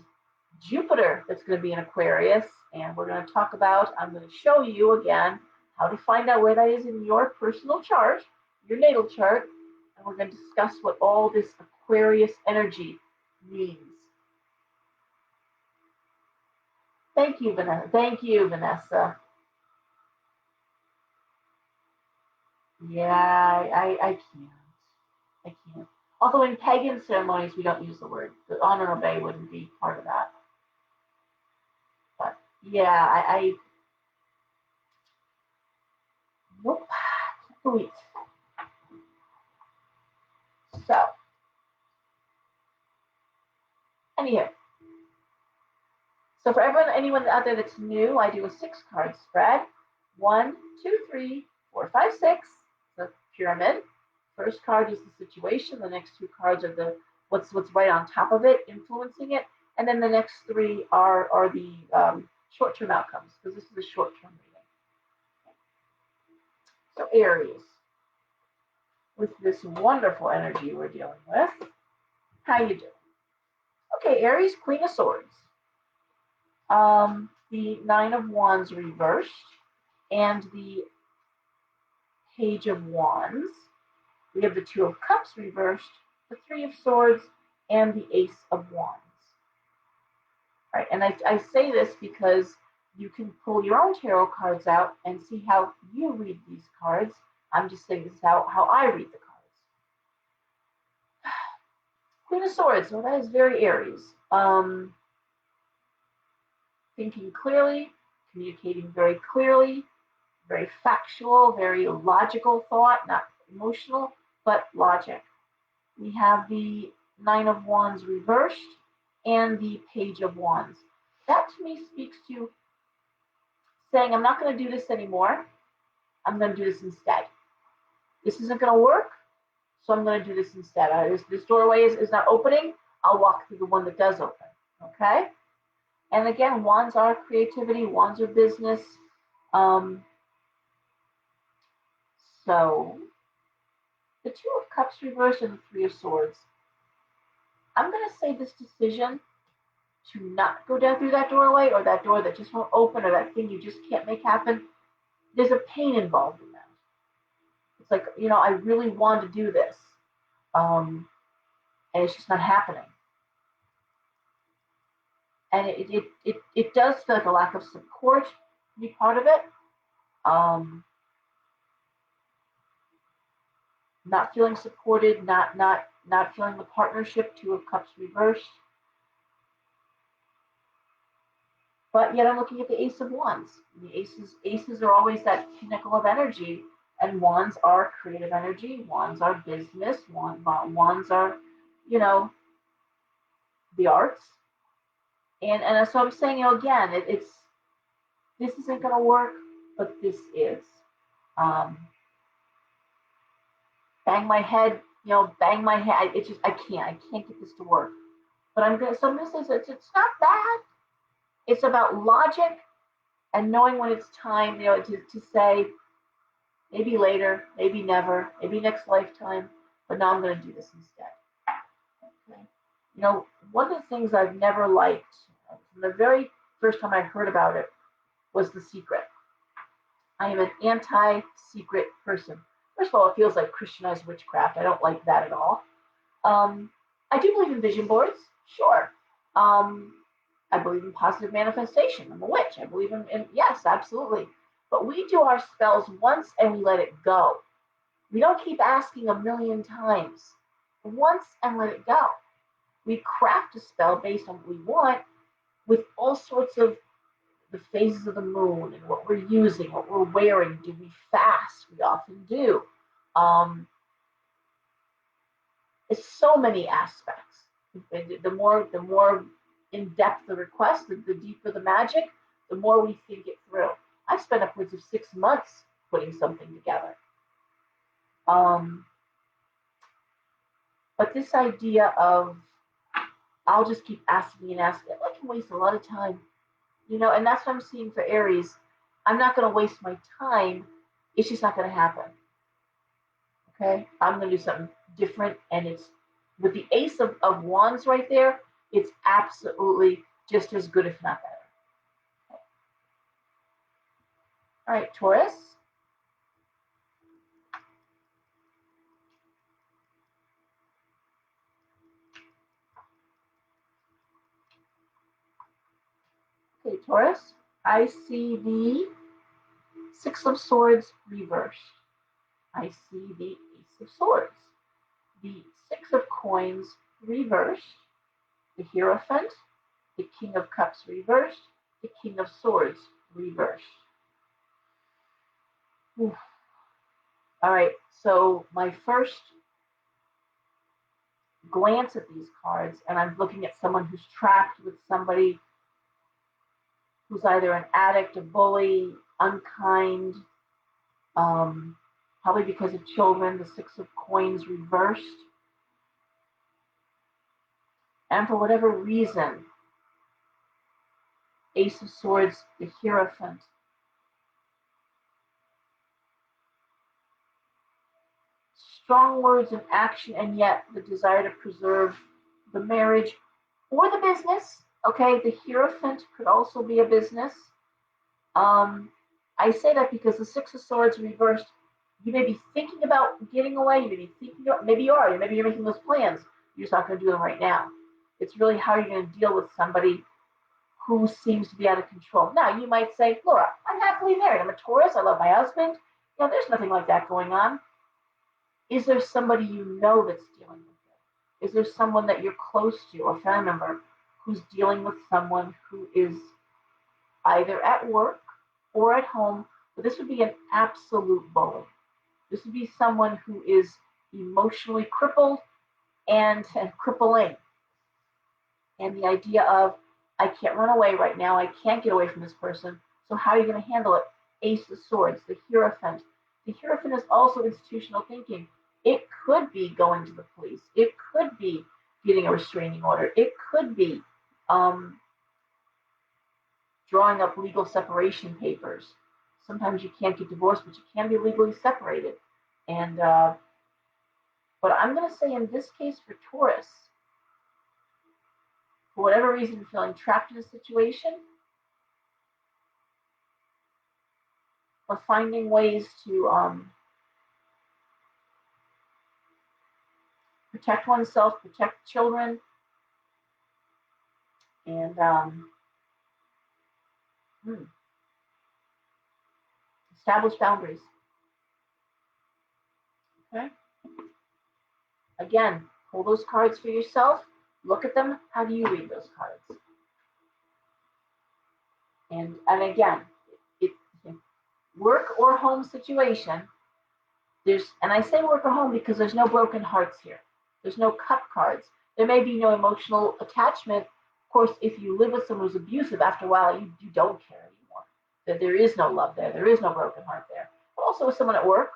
Jupiter that's going to be in Aquarius. And we're going to talk about, I'm going to show you again how to find out where that is in your personal chart, your natal chart, and we're going to discuss what all this Aquarius energy means. Thank you, Vanessa. Thank you, Vanessa. Yeah, I can't. I can't. Although in pagan ceremonies we don't use the word. The honor and obey wouldn't be part of that. But yeah, I nope. Sweet. So, anywho, so for anyone out there that's new, I do a 6-card spread. 1, 2, 3, 4, 5, 6. The pyramid. First card is the situation. The next 2 cards are the what's right on top of it, influencing it, and then the next 3 are the short-term outcomes, because this is a short-term reading. So Aries, with this wonderful energy we're dealing with, how you doing? Okay, Aries, Queen of Swords. The 9 of Wands reversed, and the Page of Wands. We have the 2 of Cups reversed, the 3 of Swords, and the Ace of Wands. All right, and I say this because you can pull your own tarot cards out and see how you read these cards. I'm just saying this is how I read the cards. Queen of Swords, well, that is very Aries. Thinking clearly, communicating very clearly, very factual, very logical thought, not emotional, but logic. We have the 9 of Wands reversed and the Page of Wands. That to me speaks to saying, I'm not going to do this anymore. I'm going to do this instead. This isn't going to work, so I'm going to do this instead. This doorway is not opening. I'll walk through the one that does open. Okay? And again, wands are creativity. Wands are business. So the 2 of Cups reversed and the 3 of Swords. I'm going to say this decision to not go down through that doorway, or that door that just won't open, or that thing you just can't make happen, there's a pain involved in that. It's like, I really want to do this, and it's just not happening. And it does feel like a lack of support to be part of it. Not feeling supported, not feeling the partnership, 2 of Cups reversed. But yet I'm looking at the Ace of Wands. The aces are always that pinnacle of energy, and wands are creative energy. Wands are business. Wands are, the arts. And so I'm saying, again, this isn't going to work, but this is. Bang my head. It's just I can't get this to work. But I'm gonna. So this is it's not bad. It's about logic and knowing when it's time, to say maybe later, maybe never, maybe next lifetime, but now I'm going to do this instead. Okay. One of the things I've never liked, from the very first time I heard about it, was The Secret. I am an anti-secret person. First of all, it feels like Christianized witchcraft. I don't like that at all. I do believe in vision boards, sure. I believe in positive manifestation. I'm a witch. I believe in yes, absolutely. But we do our spells once and we let it go. We don't keep asking a million times. Once and let it go. We craft a spell based on what we want, with all sorts of the phases of the moon and what we're using, what we're wearing. Do we fast? We often do. It's so many aspects. The more in depth the request, the deeper the magic, the more we think it through. I spent upwards of 6 months putting something together. But this idea of I'll just keep asking and asking, I can waste a lot of time, and that's what I'm seeing for Aries. I'm not going to waste my time. It's just not going to happen. Okay, I'm going to do something different, and it's with the Ace of Wands right there. It's absolutely just as good, if not better. Okay. All right, Taurus. Okay, Taurus, I see the Six of Swords reversed. I see the Ace of Swords, the Six of Coins reversed, the Hierophant, the King of Cups reversed, the King of Swords reversed. Oof. All right, so my first glance at these cards, and I'm looking at someone who's trapped with somebody who's either an addict, a bully, unkind, probably because of children, the Six of Coins reversed. And for whatever reason, Ace of Swords, the Hierophant. Strong words and action, and yet the desire to preserve the marriage or the business. Okay, the Hierophant could also be a business. I say that because the Six of Swords reversed, you may be thinking about getting away, you may be thinking about, maybe you are, maybe you're making those plans, you're just not going to do them right now. It's really how you're going to deal with somebody who seems to be out of control. Now, you might say, Laura, I'm happily married, I'm a Taurus, I love my husband. You know, there's nothing like that going on. Is there somebody you know that's dealing with it? Is there someone that you're close to, a family member, who's dealing with someone who is either at work or at home? But this would be an absolute bully. This would be someone who is emotionally crippled and crippling. And the idea of, I can't run away right now, I can't get away from this person, so how are you going to handle it? Ace of Swords, the Hierophant. The Hierophant is also institutional thinking. It could be going to the police. It could be getting a restraining order. It could be drawing up legal separation papers. Sometimes you can't get divorced, but you can be legally separated. And but I'm going to say in this case for Taurus, for whatever reason, feeling trapped in a situation or finding ways to protect oneself, protect children, and establish boundaries. Okay. Again, pull those cards for yourself. Look at them. How do you read those cards? And again, it work or home situation. And I say work or home because there's no broken hearts here. There's no cup cards. There may be no emotional attachment. Of course, if you live with someone who's abusive, after a while, you don't care anymore. That there is no love there. There is no broken heart there. But also with someone at work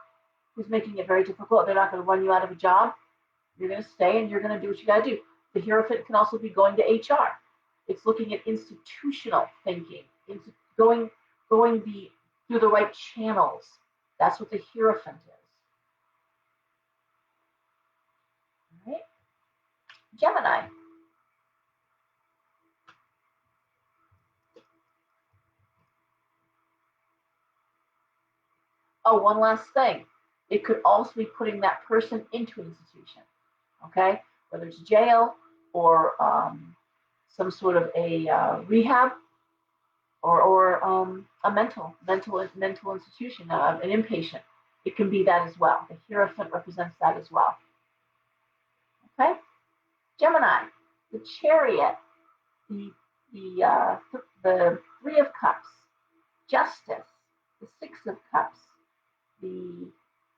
who's making it very difficult, they're not going to run you out of a job. You're going to stay and you're going to do what you got to do. The Hierophant can also be going to HR. It's looking at institutional thinking, going through the right channels. That's what the Hierophant is. All right. Gemini. Oh, one last thing. It could also be putting that person into an institution, okay? Whether it's jail or some sort of a rehab or a mental institution, an inpatient. It can be that as well. The Hierophant represents that as well. Okay? Gemini, the Chariot, the Three of Cups, Justice, the Six of Cups, the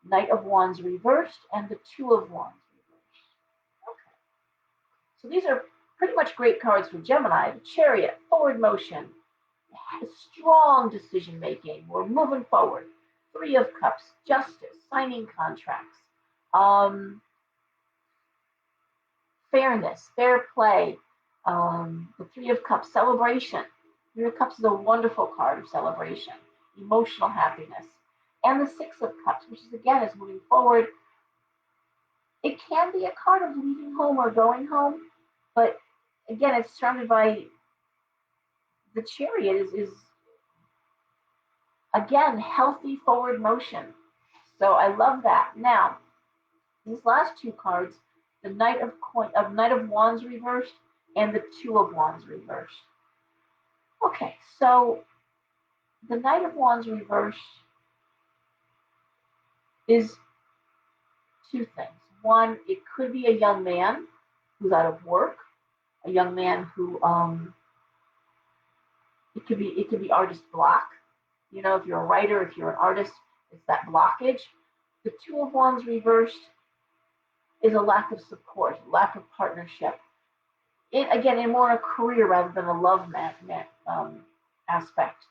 Knight of Wands reversed, and the Two of Wands reversed. Okay. So these are pretty much great cards for Gemini. The Chariot, forward motion, strong decision making. We're moving forward. Three of Cups, justice, signing contracts, fairness, fair play. The Three of Cups, celebration. Three of Cups is a wonderful card of celebration, emotional happiness. And the Six of Cups, which is again is moving forward. It can be a card of leaving home or going home, but again, it's surrounded by the Chariot is again healthy forward motion. So I love that. Now, these last two cards, the Knight of Wands reversed and the Two of Wands reversed. Okay, so the Knight of Wands reversed is two things. One, it could be a young man who's out of work, a young man who it could be artist block. You know, if you're a writer, if you're an artist, it's that blockage. The Two of Wands reversed is a lack of support, lack of partnership. Again, in more a career rather than a love aspect.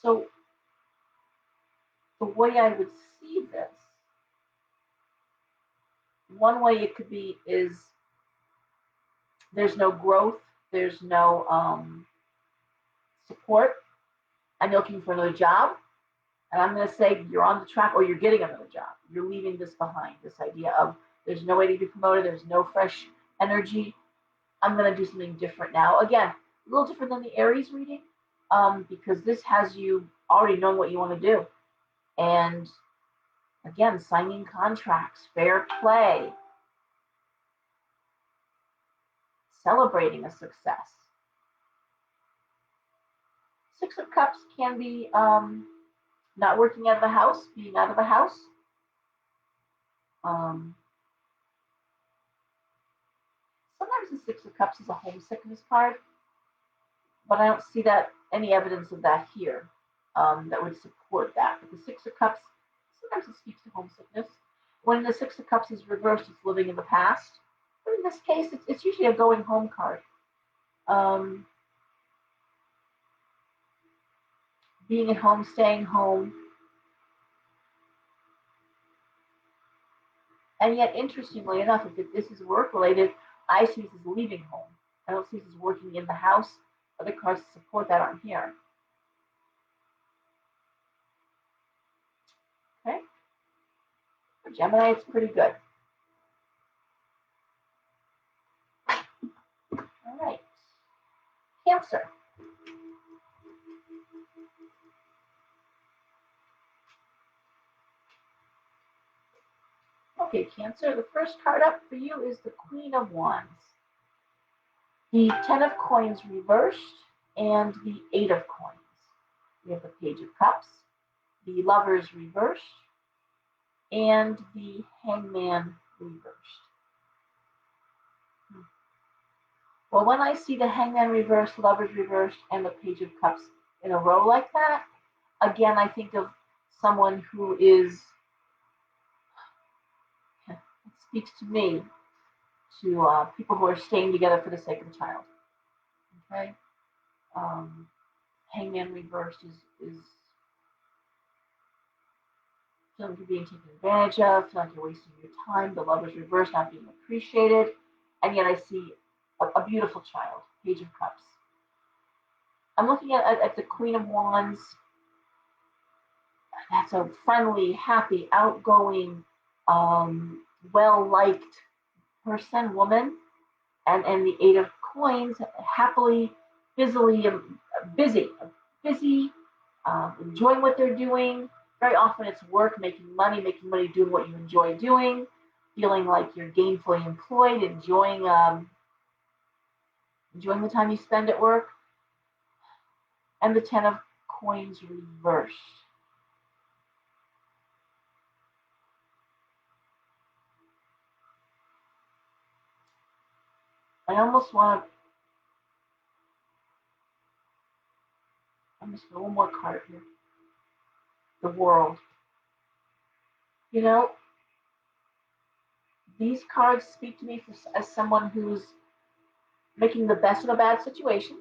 So the way I would see this, one way it could be is there's no growth, there's no support, and you're looking for another job. And I'm going to say you're on the track or you're getting another job. You're leaving this behind, this idea of there's no way to be promoted, there's no fresh energy. I'm going to do something different now. Again, a little different than the Aries reading, because this has you already knowing what you want to do. And again, signing contracts, fair play, celebrating a success. Six of Cups can be not working out of the house, being out of the house. Sometimes the Six of Cups is a homesickness card, but I don't see that any evidence of that here that would support that. But the Six of Cups, sometimes it speaks to homesickness. When the Six of Cups is reversed, it's living in the past. But in this case, it's usually a going home card. Being at home, staying home. And yet, interestingly enough, if this is work related, I see this as leaving home. I don't see this as working in the house. Other cards to support that aren't here. Okay. For Gemini, it's pretty good. All right. Cancer. Okay, Cancer, the first card up for you is the Queen of Wands. The Ten of Coins reversed and the Eight of Coins. We have the Page of Cups, the Lovers reversed, and the Hangman reversed. Well, when I see the Hangman reversed, Lovers reversed, and the Page of Cups in a row like that, again, I think of someone who is, it speaks to me, to people who are staying together for the sake of the child. Okay? Hangman reversed is feeling like you're being taken advantage of, feeling like you're wasting your time, the Lovers reversed, not being appreciated, and yet I see a beautiful child, Page of Cups. I'm looking at the Queen of Wands. That's a friendly, happy, outgoing, well-liked person, woman, and the Eight of Coins, happily, busy, enjoying what they're doing. Very often it's work, making money doing what you enjoy doing, feeling like you're gainfully employed, enjoying the time you spend at work. And the Ten of Coins reversed. I almost want to, I'm just one more card here. The World. You know, these cards speak to me as someone who's making the best of a bad situation.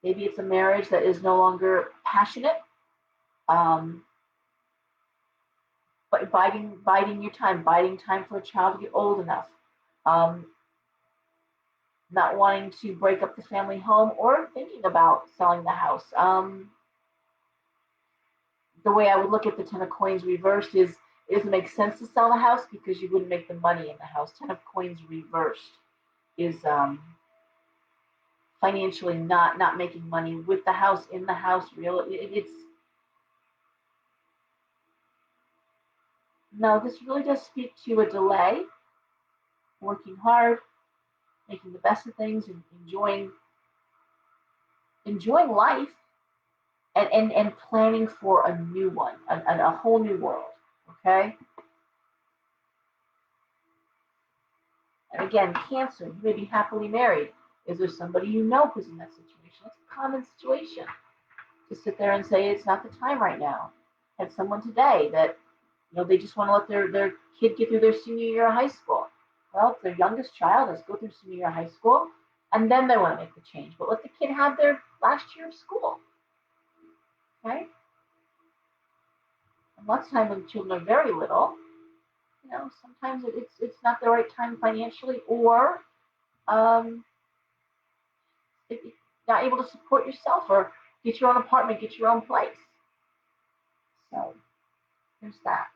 Maybe it's a marriage that is no longer passionate. But biding your time, biding time for a child to get old enough. Not wanting to break up the family home or thinking about selling the house. The way I would look at the Ten of Coins reversed is it doesn't make sense to sell the house because you wouldn't make the money in the house. Ten of Coins reversed is financially not making money with the house, in the house. It's Now, this really does speak to a delay, working hard, making the best of things, and enjoying life, and planning for a new one, a whole new world. Okay. And again, Cancer, you may be happily married. Is there somebody you know who's in that situation? It's a common situation to sit there and say it's not the time right now. I had someone today that they just want to let their kid get through their senior year of high school. Well, it's their youngest child. Let's go through senior year of high school, and then they want to make the change. But let the kid have their last year of school. Okay? And lots of times when children are very little, sometimes it's not the right time financially, or um, if you're not able to support yourself or get your own apartment, get your own place. So there's that.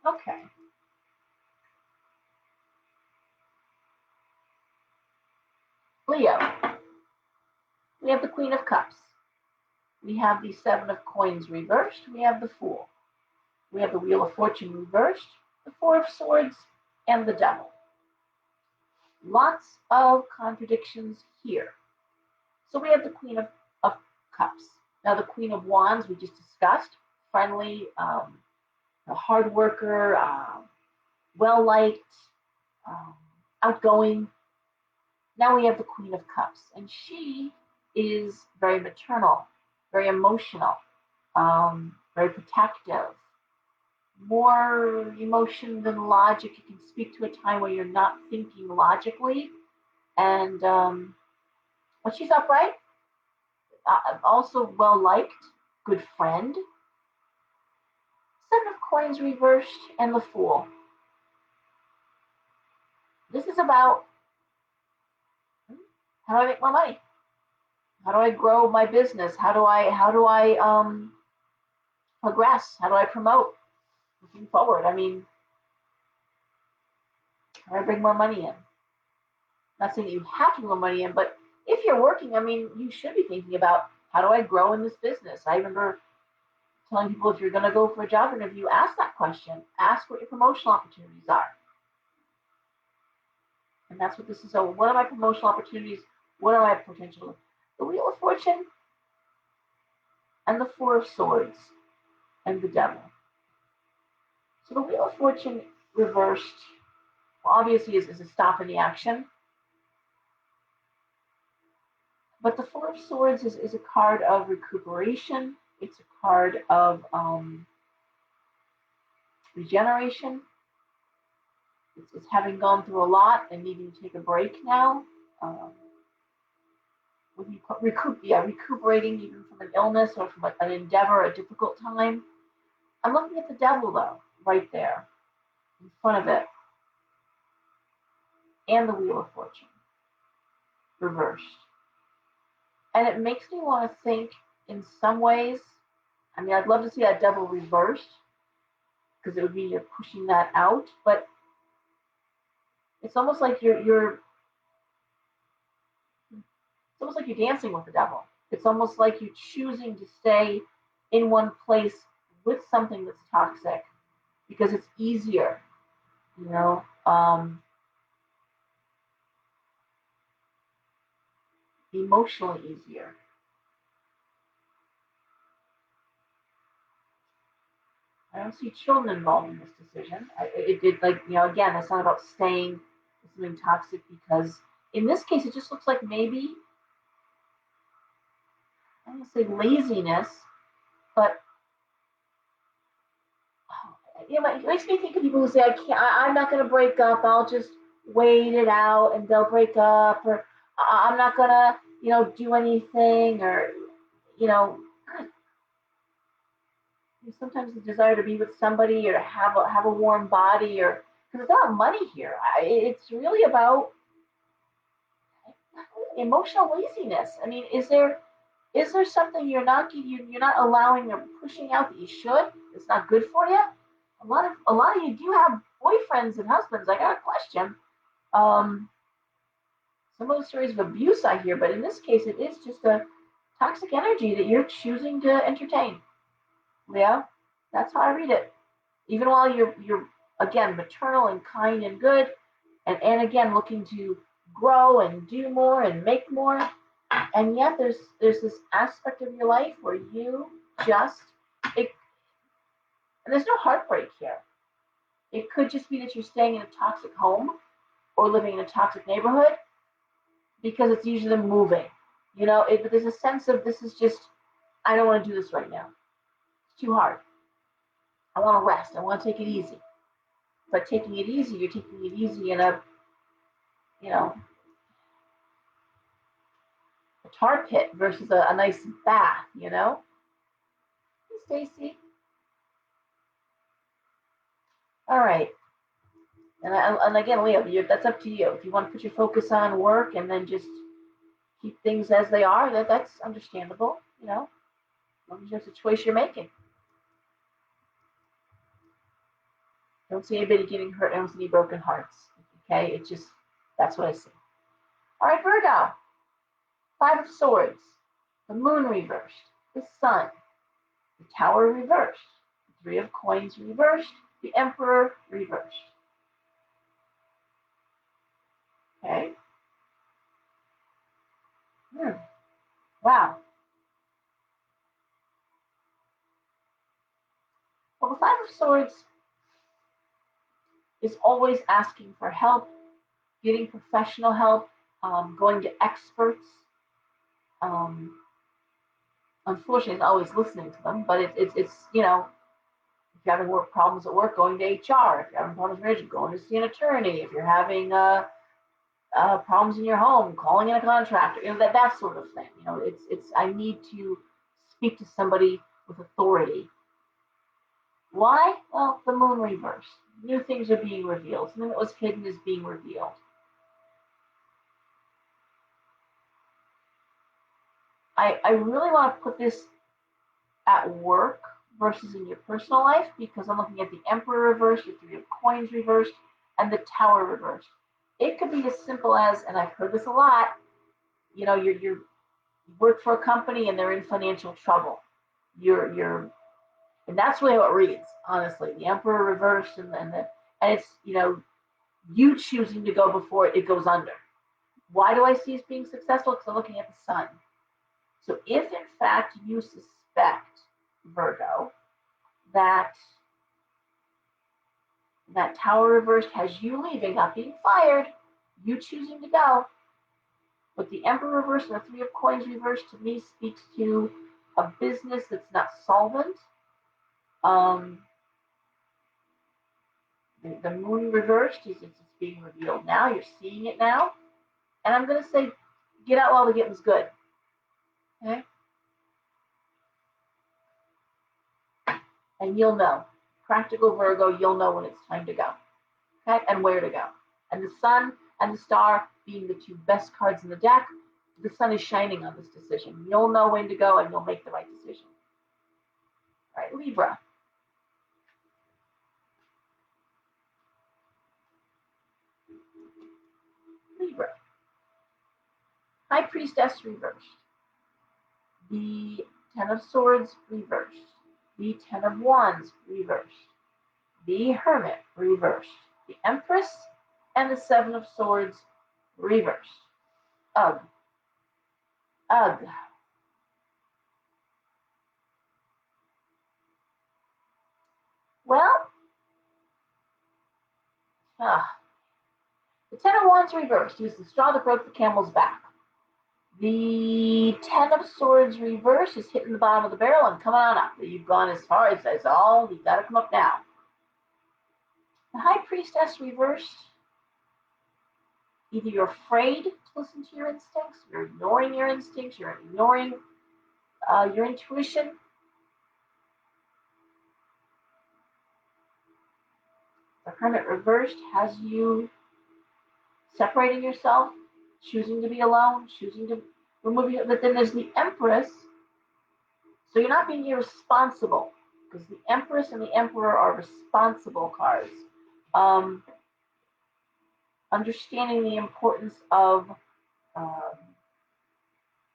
Okay. Leo, we have the Queen of Cups. We have the Seven of Coins reversed. We have the Fool. We have the Wheel of Fortune reversed, the Four of Swords, and the Devil. Lots of contradictions here. So we have the Queen of Cups. Now the Queen of Wands we just discussed, friendly, a hard worker, well-liked, um, outgoing. Now we have the Queen of Cups, and she is very maternal, very emotional, very protective, more emotion than logic. You can speak to a time where you're not thinking logically, and but she's upright, also well liked, good friend. Seven of Coins reversed, and the Fool. This is about how do I make more money? How do I grow my business? How do I progress? How do I promote looking forward? I mean, how do I bring more money in? Not saying that you have to bring more money in, but if you're working, I mean, you should be thinking about how do I grow in this business? I remember telling people if you're going to go for a job interview, ask that question. Ask what your promotional opportunities are. And that's what this is. So, what are my promotional opportunities? What are my potential? The Wheel of Fortune and the Four of Swords and the Devil. So, the Wheel of Fortune reversed obviously is a stop in the action. But the Four of Swords is a card of recuperation. It's a card of regeneration. It's having gone through a lot and needing to take a break now. Um, recuperating even from an illness or from an endeavor, a difficult time. I'm looking at the Devil though, right there, in front of it, and the Wheel of Fortune, reversed. And it makes me want to think in some ways, I mean, I'd love to see that Devil reversed, because it would mean you're pushing that out, but it's almost like you're it's almost like you're dancing with the devil. It's almost like you're choosing to stay in one place with something that's toxic because it's easier, you know. Emotionally easier. I don't see children involved in this decision. It like, again, it's not about staying with something toxic, because in this case it just looks like maybe, I don't want to say laziness, but it makes me think of people who say, I'm not going to break up. I'll just wait it out and they'll break up, or I'm not going to, do anything, or, you know, sometimes the desire to be with somebody or to have a warm body, or because it's not money here. It's really about emotional laziness. I mean, is there something you're not allowing or pushing out that you should? It's not good for you. A lot of you do have boyfriends and husbands. I got a question. So some of the stories of abuse I hear, but in this case, it is just a toxic energy that you're choosing to entertain. Leo, that's how I read it. Even while you're again maternal and kind and good, and again looking to grow and do more and make more, and yet there's this aspect of your life where you just it, and there's no heartbreak here. It could just be that you're staying in a toxic home or living in a toxic neighborhood because it's usually moving. But there's a sense of this is just, I don't want to do this right now. It's too hard. I want to rest. I want to take it easy. But taking it easy, you're taking it easy in a tar pit versus a nice bath, Hey, Stacy. All right. And again, Leo, that's up to you. If you want to put your focus on work and then just keep things as they are, that's understandable, As long as that's a choice you're making. Don't see anybody getting hurt. I don't see any broken hearts. Okay, it's just, that's what I see. All right, Virgo. 5 of Swords, the Moon reversed, the Sun, the Tower reversed, the 3 of Coins reversed, the Emperor reversed. Okay. Wow. Well, the 5 of Swords is always asking for help, getting professional help, going to experts. Unfortunately, it's always listening to them, but it's if you're having work problems at work, going to HR. If you're having problems in marriage, going to see an attorney. If you're having problems in your home, calling in a contractor, that sort of thing. It's I need to speak to somebody with authority. Why? Well, the Moon reversed. New things are being revealed. Something that was hidden is being revealed. I really want to put this at work versus in your personal life because I'm looking at the Emperor reversed, the 3 of Coins reversed, and the Tower reversed. It could be as simple as, and I've heard this a lot, you work for a company and they're in financial trouble. And that's really how it reads, honestly. The Emperor reversed and it's you choosing to go before it goes under. Why do I see it being successful? Because I'm looking at the Sun. So if in fact you suspect, Virgo, that Tower reversed has you leaving, not being fired, you choosing to go, but the Emperor reversed and the 3 of Coins reversed to me speaks to a business that's not solvent. The Moon reversed is it's being revealed now. You're seeing it now. And I'm going to say, get out while the getting's good. Okay? And you'll know. Practical Virgo, you'll know when it's time to go. Okay? And where to go. And the Sun and the Star being the 2 best cards in the deck, the Sun is shining on this decision. You'll know when to go and you'll make the right decision. All right, Libra. Libra. High Priestess reversed. The 10 of Swords reversed. The 10 of Wands reversed. The Hermit reversed. The Empress and the 7 of Swords reversed. Ugh. Ugh. Well, the 10 of Wands reversed. It was the straw that broke the camel's back. The 10 of Swords reversed is hitting the bottom of the barrel and coming on up. You've gone as far as all. You've got to come up now. The High Priestess reversed. Either you're afraid to listen to your instincts, you're ignoring your instincts, you're ignoring your intuition. The Hermit reversed has you separating yourself, choosing to be alone, choosing to remove you. But then there's the Empress. So you're not being irresponsible because the Empress and the Emperor are responsible cards. Understanding the importance of um,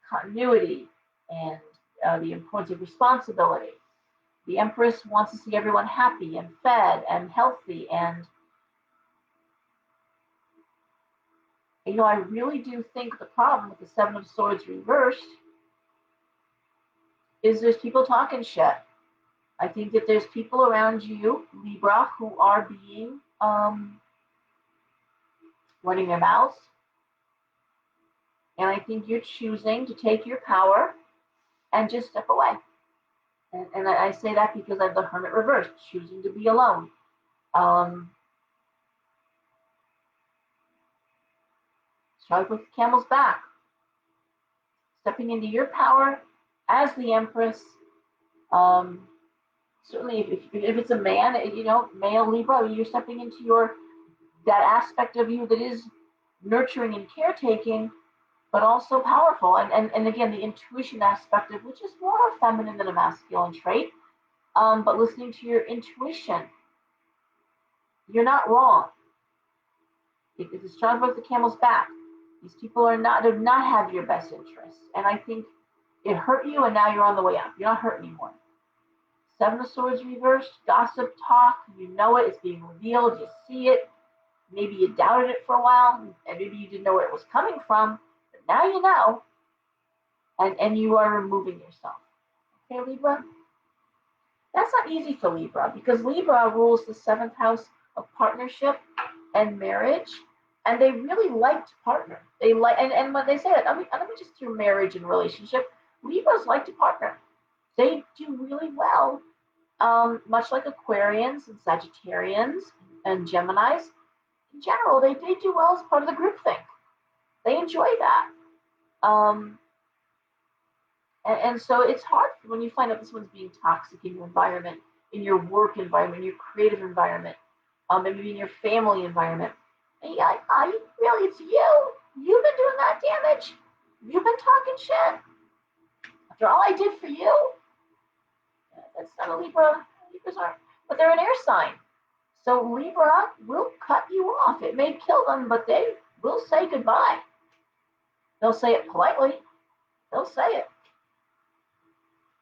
continuity and the importance of responsibility. The Empress wants to see everyone happy and fed and healthy. And, I really do think the problem with the Seven of Swords reversed is there's people talking shit. I think that there's people around you, Libra, who are being running their mouths. And I think you're choosing to take your power and just step away. And I say that because I have the Hermit reversed, choosing to be alone. Start with the Camel's back. Stepping into your power as the Empress. Certainly, if it's a man, male Libra, you're stepping into that aspect of you that is nurturing and caretaking, but also powerful. And again, the intuition aspect of which is more a feminine than a masculine trait. But listening to your intuition, you're not wrong. It's strong about the Camel's back. These people do not have your best interests. And I think it hurt you, and now you're on the way up. You're not hurt anymore. Seven of Swords reversed, gossip talk, you know it, it's being revealed, you see it. Maybe you doubted it for a while, and maybe you didn't know where it was coming from, but now you know, and you are removing yourself. Okay, Libra? That's not easy for Libra, because Libra rules the 7th house of partnership and marriage, and they really like to partner. They like, and when they say that, I mean just through marriage and relationship, Libras like to partner. They do really well, much like Aquarians and Sagittarians and Geminis. In general, they do well as part of the group thing. They enjoy that. And so it's hard when you find out this one's being toxic in your environment, in your work environment, in your creative environment, maybe in your family environment. And you're like, really, it's you? You've been doing that damage? You've been talking shit? After all I did for you? That's not a Libra. Libras aren't, but they're an air sign. So Libra will cut you off. It may kill them, but they will say goodbye. They'll say it politely. They'll say it.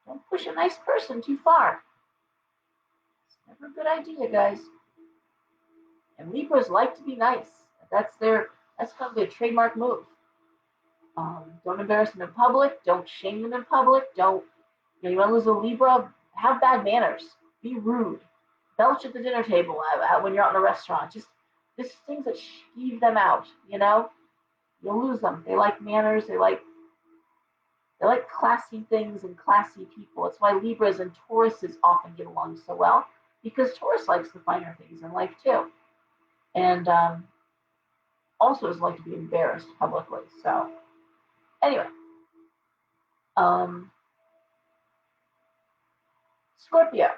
Don't push a nice person too far. It's never a good idea, guys. And Libras like to be nice. That's kind of their trademark move. Don't embarrass them in public. Don't shame them in public. You want to lose a Libra? Have bad manners. Be rude. Belch at the dinner table when you're out in a restaurant. Just things that skeeve them out. You'll lose them. They like manners. They like classy things and classy people. It's why Libras and Tauruses often get along so well, because Taurus likes the finer things in life too, and also doesn't like to be embarrassed publicly. So anyway, Scorpio.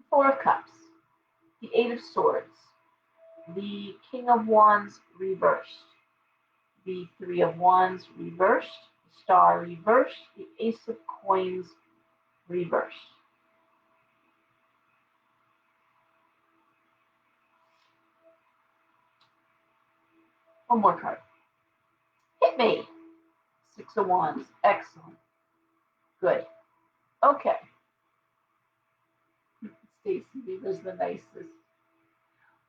Four of Cups, the Eight of Swords, the King of Wands reversed, the Three of Wands reversed, the Star reversed, the Ace of Coins reversed. One more card. Hit me. Six of Wands. Excellent. Good. Okay. Stacy Libra's the nicest.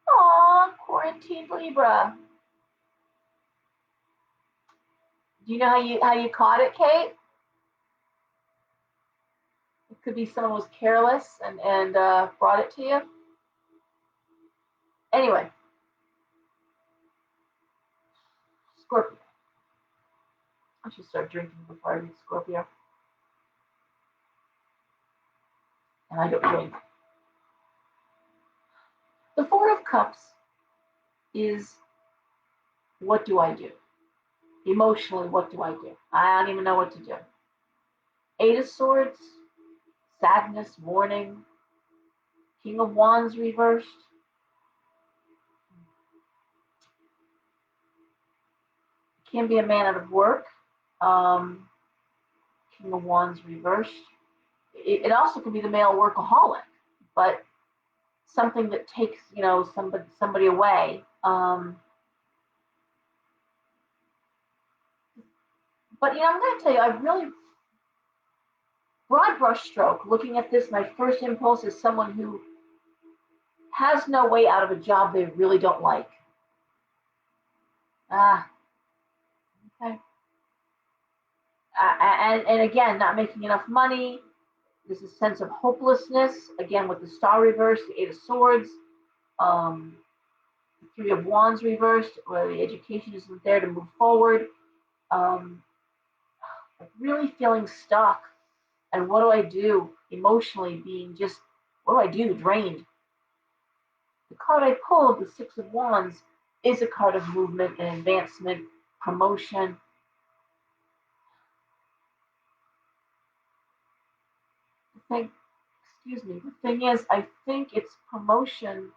Aw, quarantined Libra. Do you know how you caught it, Kate? It could be someone was careless and brought it to you. Anyway, Scorpio. I should start drinking before I read Scorpio. And I don't drink. The Four of Cups is, what do I do? Emotionally, what do I do? I don't even know what to do. Eight of Swords, sadness, mourning. King of Wands reversed. Can be a man out of work. King of Wands reversed. It also could be the male workaholic, but something that takes, you know, somebody away. But you know, I'm going to tell you, I really broad brush stroke. Looking at this, my first impulse is someone who has no way out of a job they really don't like. Ah, okay. And again, not making enough money. There's a sense of hopelessness. Again, with the Star reversed, the Eight of Swords, the Three of Wands reversed, where the education isn't there to move forward. Really feeling stuck. And what do I do? Emotionally being just, what do I do? Drained. The card I pulled, the Six of Wands, is a card of movement and advancement, promotion. The thing is, I think it's promotion,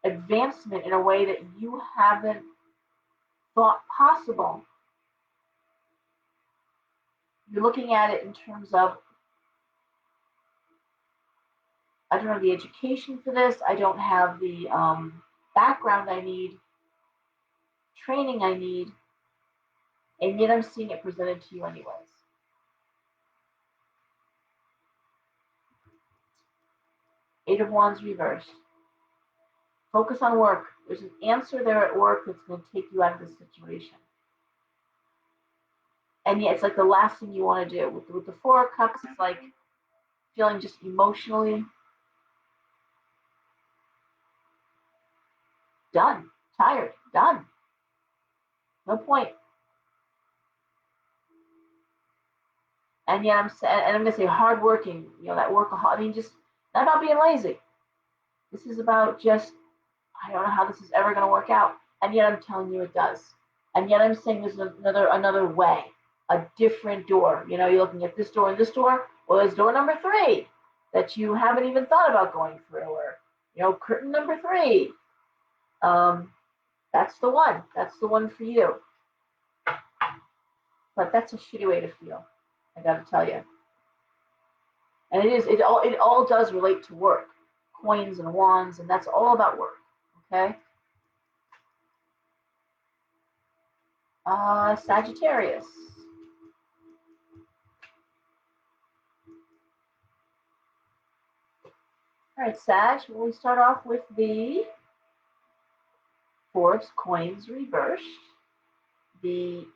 advancement in a way that you haven't thought possible. You're looking at it in terms of, I don't have the education for this, I don't have the background I need, training I need, and yet I'm seeing it presented to you anyways. Eight of Wands reversed. Focus on work. There's an answer there at work that's going to take you out of this situation. And yet it's like the last thing you want to do. With the Four of Cups, it's like feeling just emotionally done, tired, done. No point. And yet I'm going to say hardworking, you know, that workaholic. I mean, just not about being lazy. This is about just, I don't know how this is ever going to work out. And yet I'm telling you it does. And yet I'm saying there's another way, a different door. You know, you're looking at this door and this door. Well, there's door number 3 that you haven't even thought about going through, or, you know, curtain number 3. That's the one. That's the one for you. But that's a shitty way to feel, I got to tell you. And it all does relate to work, coins and wands, and that's all about work. Okay. Sagittarius. All right, Sag. Well, we start off with the Four of Coins reversed, the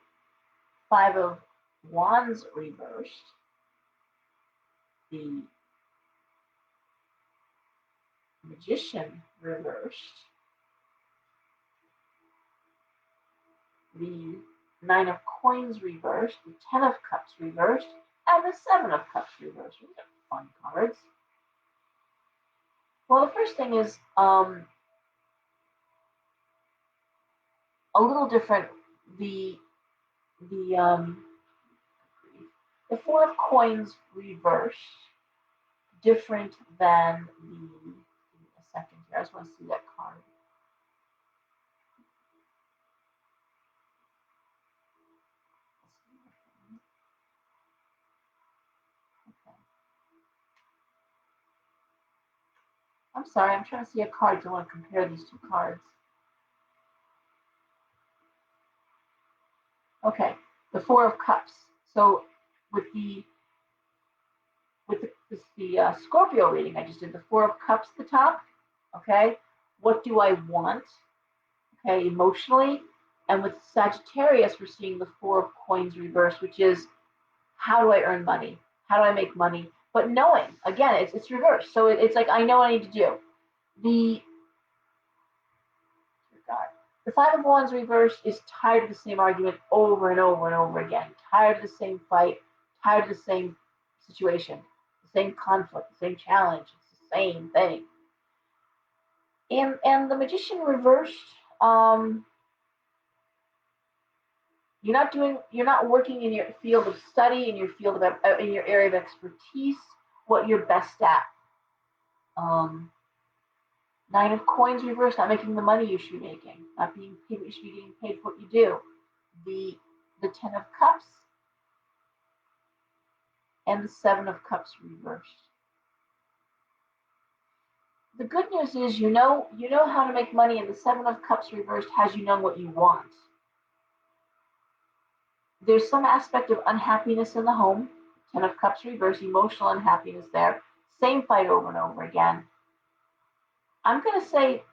Five of Wands reversed, the Magician reversed, the Nine of Coins reversed, the Ten of Cups reversed, and the Seven of Cups reversed. These are fun cards. Well, the first thing is a little different. The Four of Coins reversed, different than the. Give me a second here. I just want to see that card. I'm sorry, I'm trying to see a card. I want to compare these two cards. Okay, the Four of Cups. So with the Scorpio reading, I just did the Four of Cups at the top. Okay, what do I want? Okay, emotionally. And with Sagittarius, we're seeing the Four of Coins reverse, which is, how do I earn money? How do I make money? But knowing, again, it's reversed. So it's like, I know what I need to do. The Five of Wands reversed is tired of the same argument over and over and over again. Tired of the same fight. Tired of the same situation. The same conflict. The same challenge. It's the same thing. And the Magician reversed, you're not working in your field of study, in your field of, in your area of expertise, what you're best at. Nine of Coins reversed, not making the money you should be making, not being paid what you should be getting paid for what you do. The Ten of Cups and the Seven of Cups reversed. The good news is you know how to make money, and the Seven of Cups reversed has you know what you want. There's some aspect of unhappiness in the home. Ten of Cups reversed, emotional unhappiness there. Same fight over and over again. I'm going to say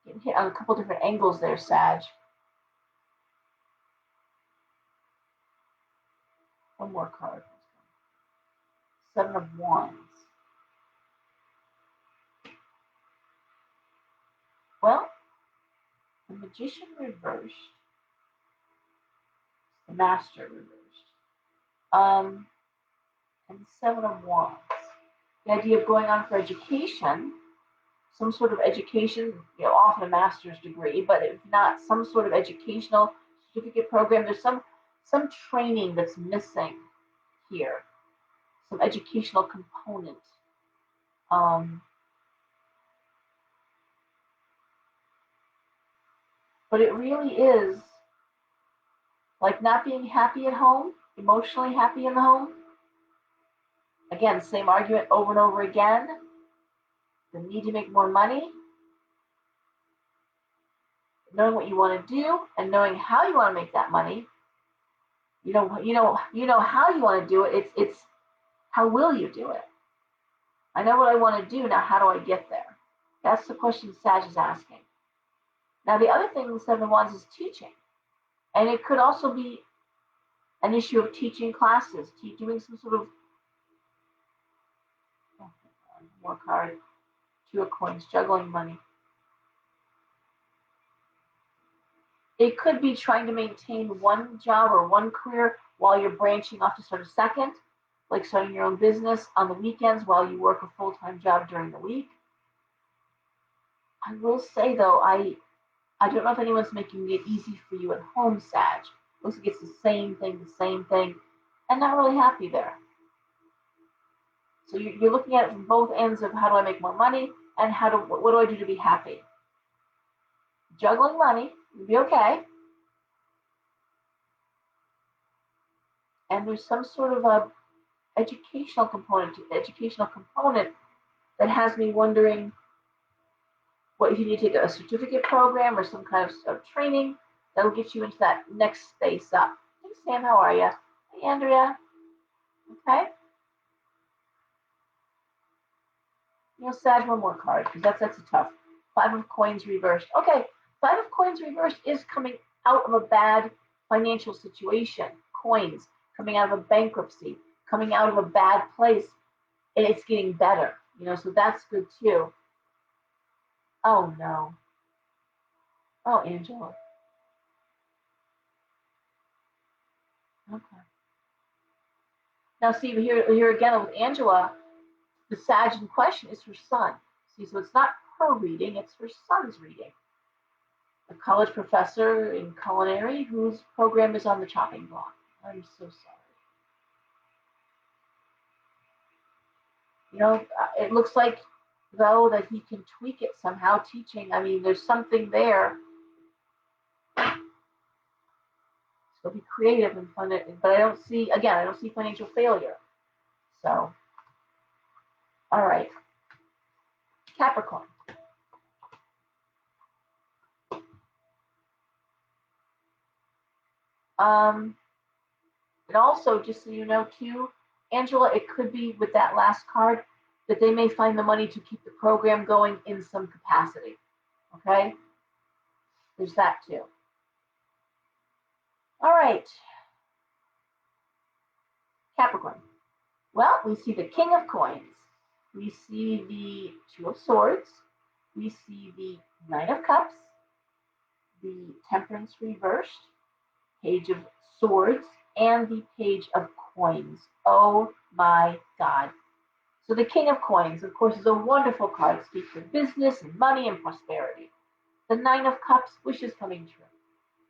getting hit on a couple different angles there, Sag. One more card. Seven of Wands. Well, the Magician reversed. The Master reversed. And the Seven of Wands. The idea of going on for education, some sort of education, often a master's degree, but if not, some sort of educational certificate program. There's some training that's missing here, some educational component. But it really is like not being happy at home, emotionally happy in the home. Again, same argument over and over again. The need to make more money, knowing what you want to do, and knowing how you want to make that money. You know how you want to do it. It's how will you do it? I know what I want to do. Now, how do I get there? That's the question Sag is asking. Now, the other thing the Seven of Wands is teaching. And it could also be an issue of teaching classes, doing some sort of, more card, Two of Coins, juggling money. It could be trying to maintain one job or one career while you're branching off to start a second, like starting your own business on the weekends while you work a full-time job during the week. I will say, though, I don't know if anyone's making it easy for you at home, Sag. Looks like it's the same thing, and not really happy there. So you're looking at it from both ends of how do I make more money and what do I do to be happy? Juggling money, you'll be okay. And there's some sort of a educational component that has me wondering what if you need to take a certificate program or some kind of training that'll get you into that next space up. Hey Sam, how are you? Hey Andrea. Okay. Sag, one more card because that's a tough. Five of Coins reversed. Okay, Five of Coins reversed is coming out of a bad financial situation. Coins coming out of a bankruptcy, coming out of a bad place, and it's getting better. So that's good too. Oh no. Oh, Angela. Okay. Now see here again with Angela, the Sag in question is her son. See, so it's not her reading, it's her son's reading. A college professor in culinary whose program is on the chopping block. I'm so sorry. It looks like, though, that he can tweak it somehow, teaching. I mean, there's something there. So be creative and fun, but I don't see financial failure. So, all right. Capricorn. And also, just so you know, too, Angela, it could be with that last card that they may find the money to keep the program going in some capacity. Okay? There's that too. All right. Capricorn. Well, we see the King of Coins. We see the Two of Swords. We see the Nine of Cups. The Temperance reversed. Page of Swords. And the Page of Coins. Oh my God. So the King of Coins, of course, is a wonderful card. It speaks of business and money and prosperity. The Nine of Cups, wishes coming true.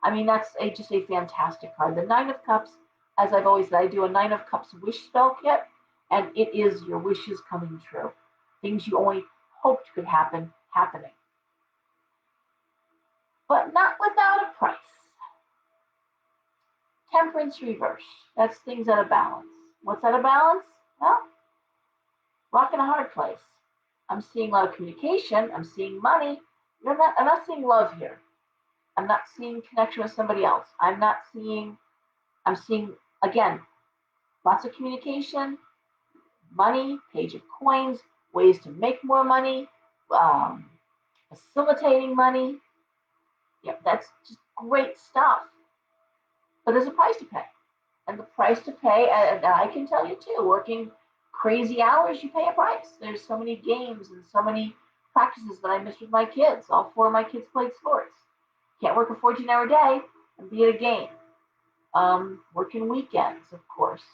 I mean, that's just a fantastic card. The Nine of Cups, as I've always said, I do a Nine of Cups wish spell kit, and it is your wishes coming true. Things you only hoped could happen, happening. But not without a price. Temperance reverse. That's things out of balance. What's out of balance? Well, rock in a hard place. I'm seeing a lot of communication. I'm seeing money. I'm not seeing love here. I'm not seeing connection with somebody else. I'm seeing, again, lots of communication, money, page of coins, ways to make more money, um, facilitating money. Yeah, that's just great stuff. But there's a price to pay. And the price to pay, and I can tell you too, working crazy hours, you pay a price. There's so many games and so many practices that I missed with my kids. All four of my kids played sports. Can't work a 14-hour day and be at a game. Working weekends, of course.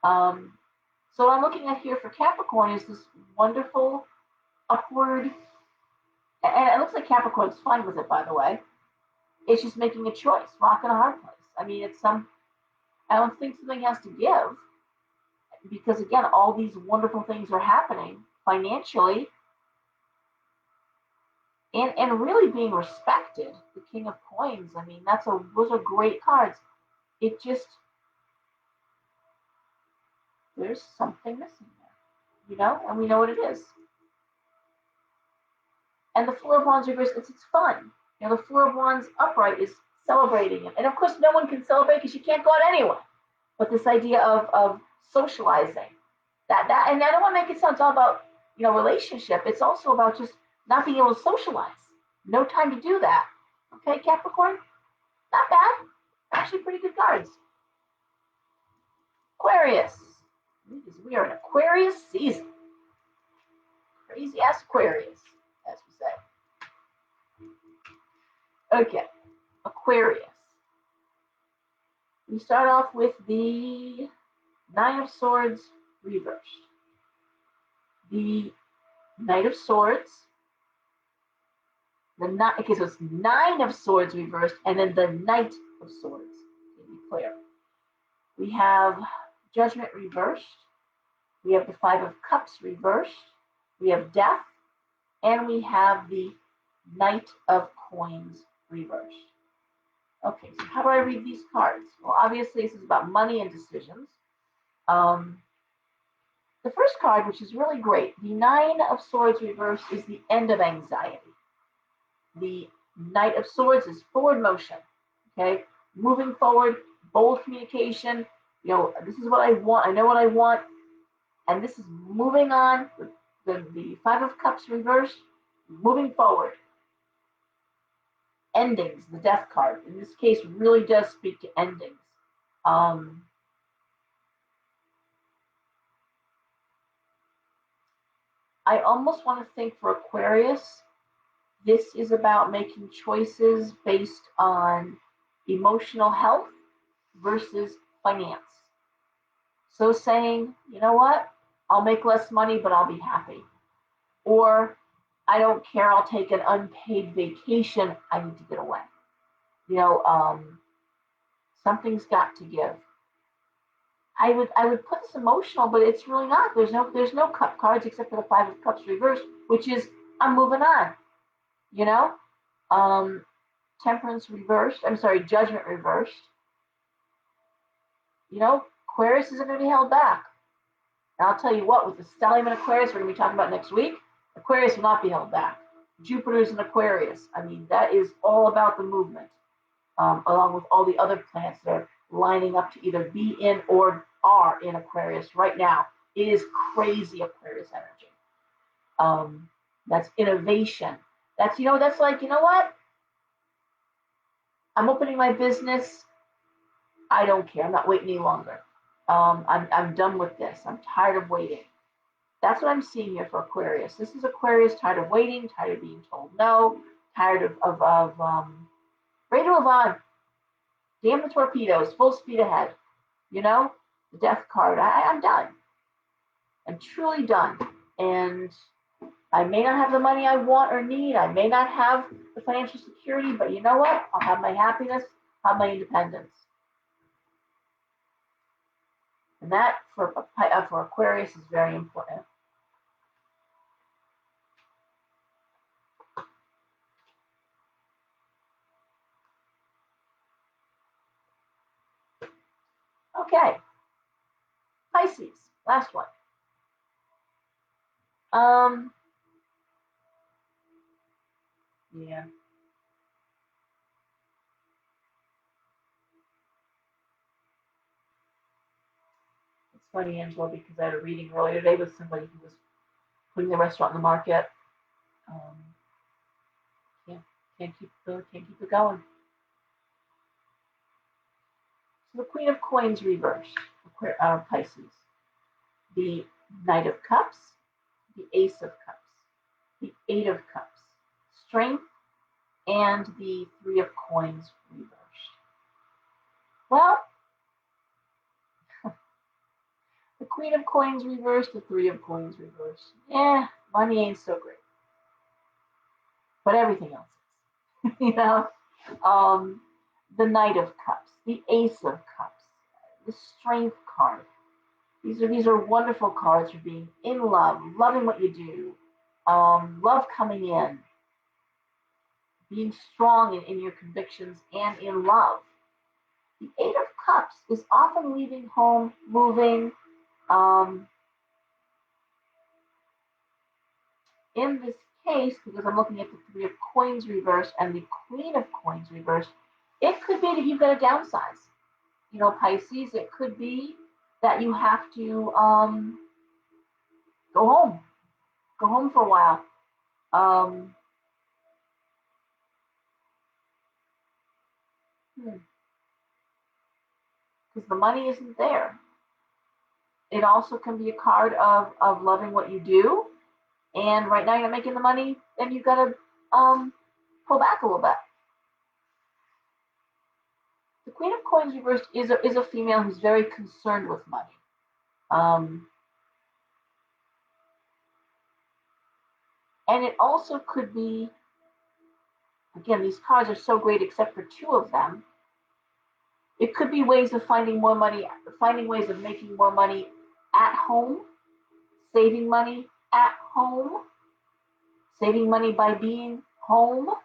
So what I'm looking at here for Capricorn is this wonderful upward, and it looks like Capricorn's fine with it, by the way. It's just making a choice, rock in a hard place. I mean, I don't think something has to give, because again, all these wonderful things are happening financially and really being respected. The King of Coins, I mean, those are great cards. It just, there's something missing there, and we know what it is. And the Four of Wands reverse, it's fun. The Four of Wands upright is celebrating it. And of course, no one can celebrate because you can't go out anyway. But this idea of socializing, and I don't want to make it sound it's all about, relationship. It's also about just not being able to socialize. No time to do that. Okay, Capricorn? Not bad. Actually, pretty good cards. Aquarius. Because we are in Aquarius season. Crazy ass Aquarius, as we say. Okay, Aquarius. We start off with the Nine of Swords reversed. The Knight of Swords. Okay, so it's Nine of Swords reversed, and then the Knight of Swords. To be clear, we have Judgment reversed. We have the Five of Cups reversed. We have Death, and we have the Knight of Coins reversed. Okay, so how do I read these cards? Well, obviously this is about money and decisions. The first card, which is really great, the Nine of Swords reversed, is the end of anxiety. The Knight of Swords is forward motion, okay? Moving forward, bold communication. This is what I want. I know what I want. And this is moving on. The Five of Cups reversed, moving forward. Endings, the Death card, in this case, really does speak to endings. I almost want to think for Aquarius, this is about making choices based on emotional health versus finance. So saying, you know what, I'll make less money, but I'll be happy. Or I don't care, I'll take an unpaid vacation, I need to get away. Something's got to give. I would put this emotional, but it's really not. There's no cup cards except for the Five of Cups reversed, which is I'm moving on. Temperance reversed. I'm sorry, Judgment reversed. Aquarius isn't going to be held back. And I'll tell you what, with the Talisman Aquarius we're going to be talking about next week, Aquarius will not be held back. Jupiter's in Aquarius. I mean, that is all about the movement, along with all the other planets that are lining up to either be in or are in Aquarius right now. It is crazy Aquarius energy. That's innovation. That's like, what? I'm opening my business. I don't care. I'm not waiting any longer. I'm done with this. I'm tired of waiting. That's what I'm seeing here for Aquarius. This is Aquarius, tired of waiting, tired of being told no, tired of ready to move on. Damn the torpedoes, full speed ahead. The Death card. I'm done. I'm truly done. And I may not have the money I want or need. I may not have the financial security, but you know what? I'll have my happiness, I'll have my independence. And that for Aquarius is very important. Okay, Pisces, last one. Yeah. It's funny, Angela, because I had a reading earlier today with somebody who was putting the restaurant in the market. Um, yeah, can't keep it going. So the Queen of Coins reversed, Pisces. The Knight of Cups, the Ace of Cups, the Eight of Cups, Strength, and the Three of Coins reversed. Well, the Queen of Coins reversed, the Three of Coins reversed. Yeah, money ain't so great, but everything else is. you know, the Knight of Cups, the Ace of Cups, the Strength card. These are wonderful cards for being in love, loving what you do, love coming in, being strong in your convictions and in love. The Eight of Cups is often leaving home, moving. Um, in this case, because I'm looking at the Three of Coins reversed and the Queen of Coins reversed, it could be that you've got to downsize. Pisces, it could be that you have to go home, for a while. Because the money isn't there. It also can be a card of loving what you do, and right now you're not making the money, then you've got to pull back a little bit. The Queen of Coins reversed is a female who's very concerned with money. And it also could be, again, these cards are so great except for two of them. It could be ways of finding more money, finding ways of making more money at home, saving money at home, saving money by being home,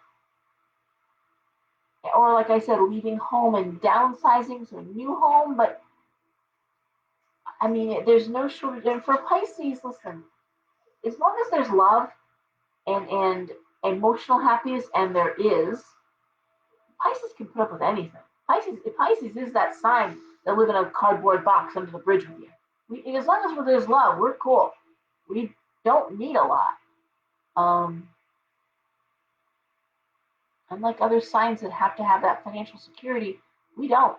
or like I said, leaving home and downsizing to a new home. But I mean, there's no shortage. And for Pisces, listen, as long as there's love and emotional happiness, and there is, Pisces can put up with anything. Pisces is that sign that live in a cardboard box under the bridge with you. As long as there's love, we're cool. We don't need a lot. Unlike other signs that have to have that financial security, we don't.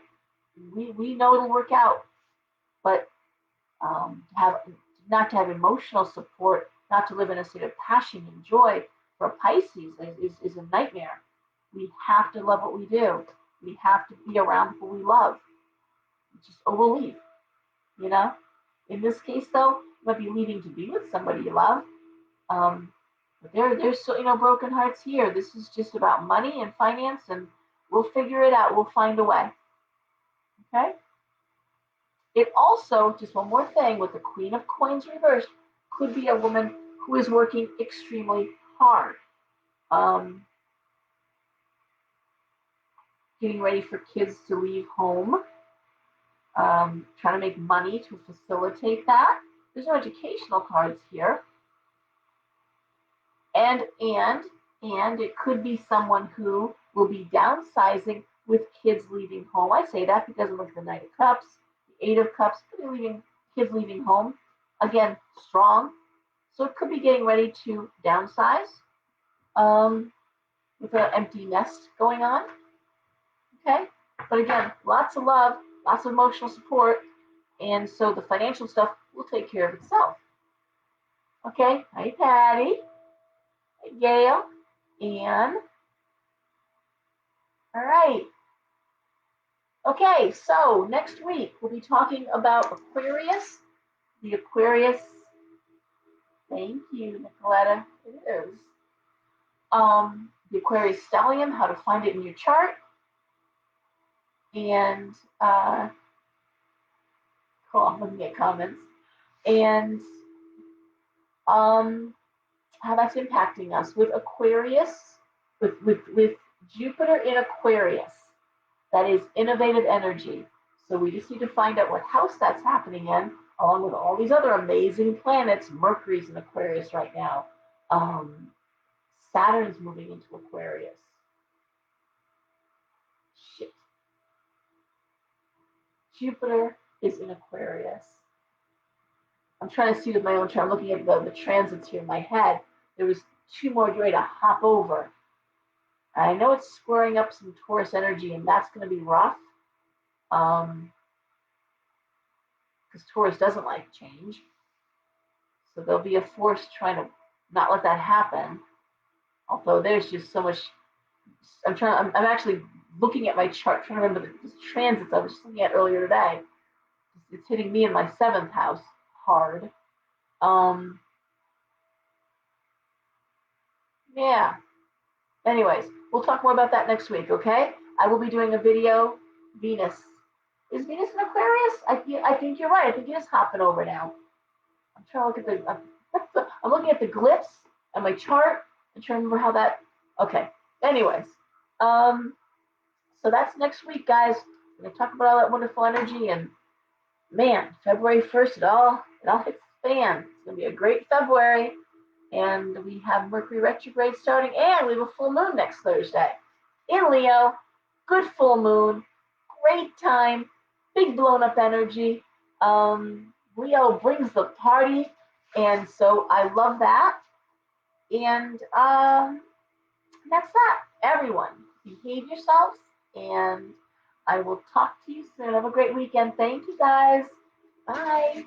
We know it'll work out, but not to have emotional support, not to live in a state of passion and joy for Pisces is a nightmare. We have to love what we do. We have to be around people we love. Or we'll leave. In this case, though, you might be leaving to be with somebody you love. But there's still, broken hearts here. This is just about money and finance, and we'll figure it out. We'll find a way. Okay? It also, just one more thing, with the Queen of Coins reversed, could be a woman who is working extremely hard. Getting ready for kids to leave home. Trying to make money to facilitate that. There's no educational cards here. And it could be someone who will be downsizing with kids leaving home. I say that because I'm looking at the Knight of Cups, the Eight of Cups, could be kids leaving home. Again, strong. So it could be getting ready to downsize with an empty nest going on. Okay? But again, lots of love, lots of emotional support, and so the financial stuff will take care of itself. Okay? Hi, Patty. Gail, Anne. All right. Okay, so next week we'll be talking about Aquarius. The Aquarius, thank you, Nicoletta. It is. The Aquarius stellium, how to find it in your chart. And cool, I'm looking at comments. And how that's impacting us with Aquarius, with Jupiter in Aquarius. That is innovative energy. So we just need to find out what house that's happening in, along with all these other amazing planets. Mercury's in Aquarius right now. Saturn's moving into Aquarius. Shit. Jupiter is in Aquarius. I'm trying to see with my own chart. I'm looking at the transits here in my head. There was 2 more ready to hop over. I know it's squaring up some Taurus energy, and that's going to be rough. Because Taurus doesn't like change. So there'll be a force trying to not let that happen. Although there's just so much. I'm actually looking at my chart, trying to remember the transits I was just looking at earlier today. It's hitting me in my 7th house hard. Yeah. Anyways, we'll talk more about that next week, okay? I will be doing a video. Venus. Is Venus in Aquarius? I think you're right. I think it is hopping over now. I'm trying to look at I'm looking at the glyphs and my chart. I'm trying to remember how that. Okay. Anyways, so that's next week, guys. We're gonna talk about all that wonderful energy, and man, February 1st, it all hits the fan. It's gonna be a great February, and we have Mercury retrograde starting, and we have a full moon next Thursday in Leo. Good full moon, great time, big blown up energy. Leo brings the party, and so I love that. And that's that. Everyone, behave yourselves, and I will talk to you soon. Have a great weekend. Thank you, guys. Bye.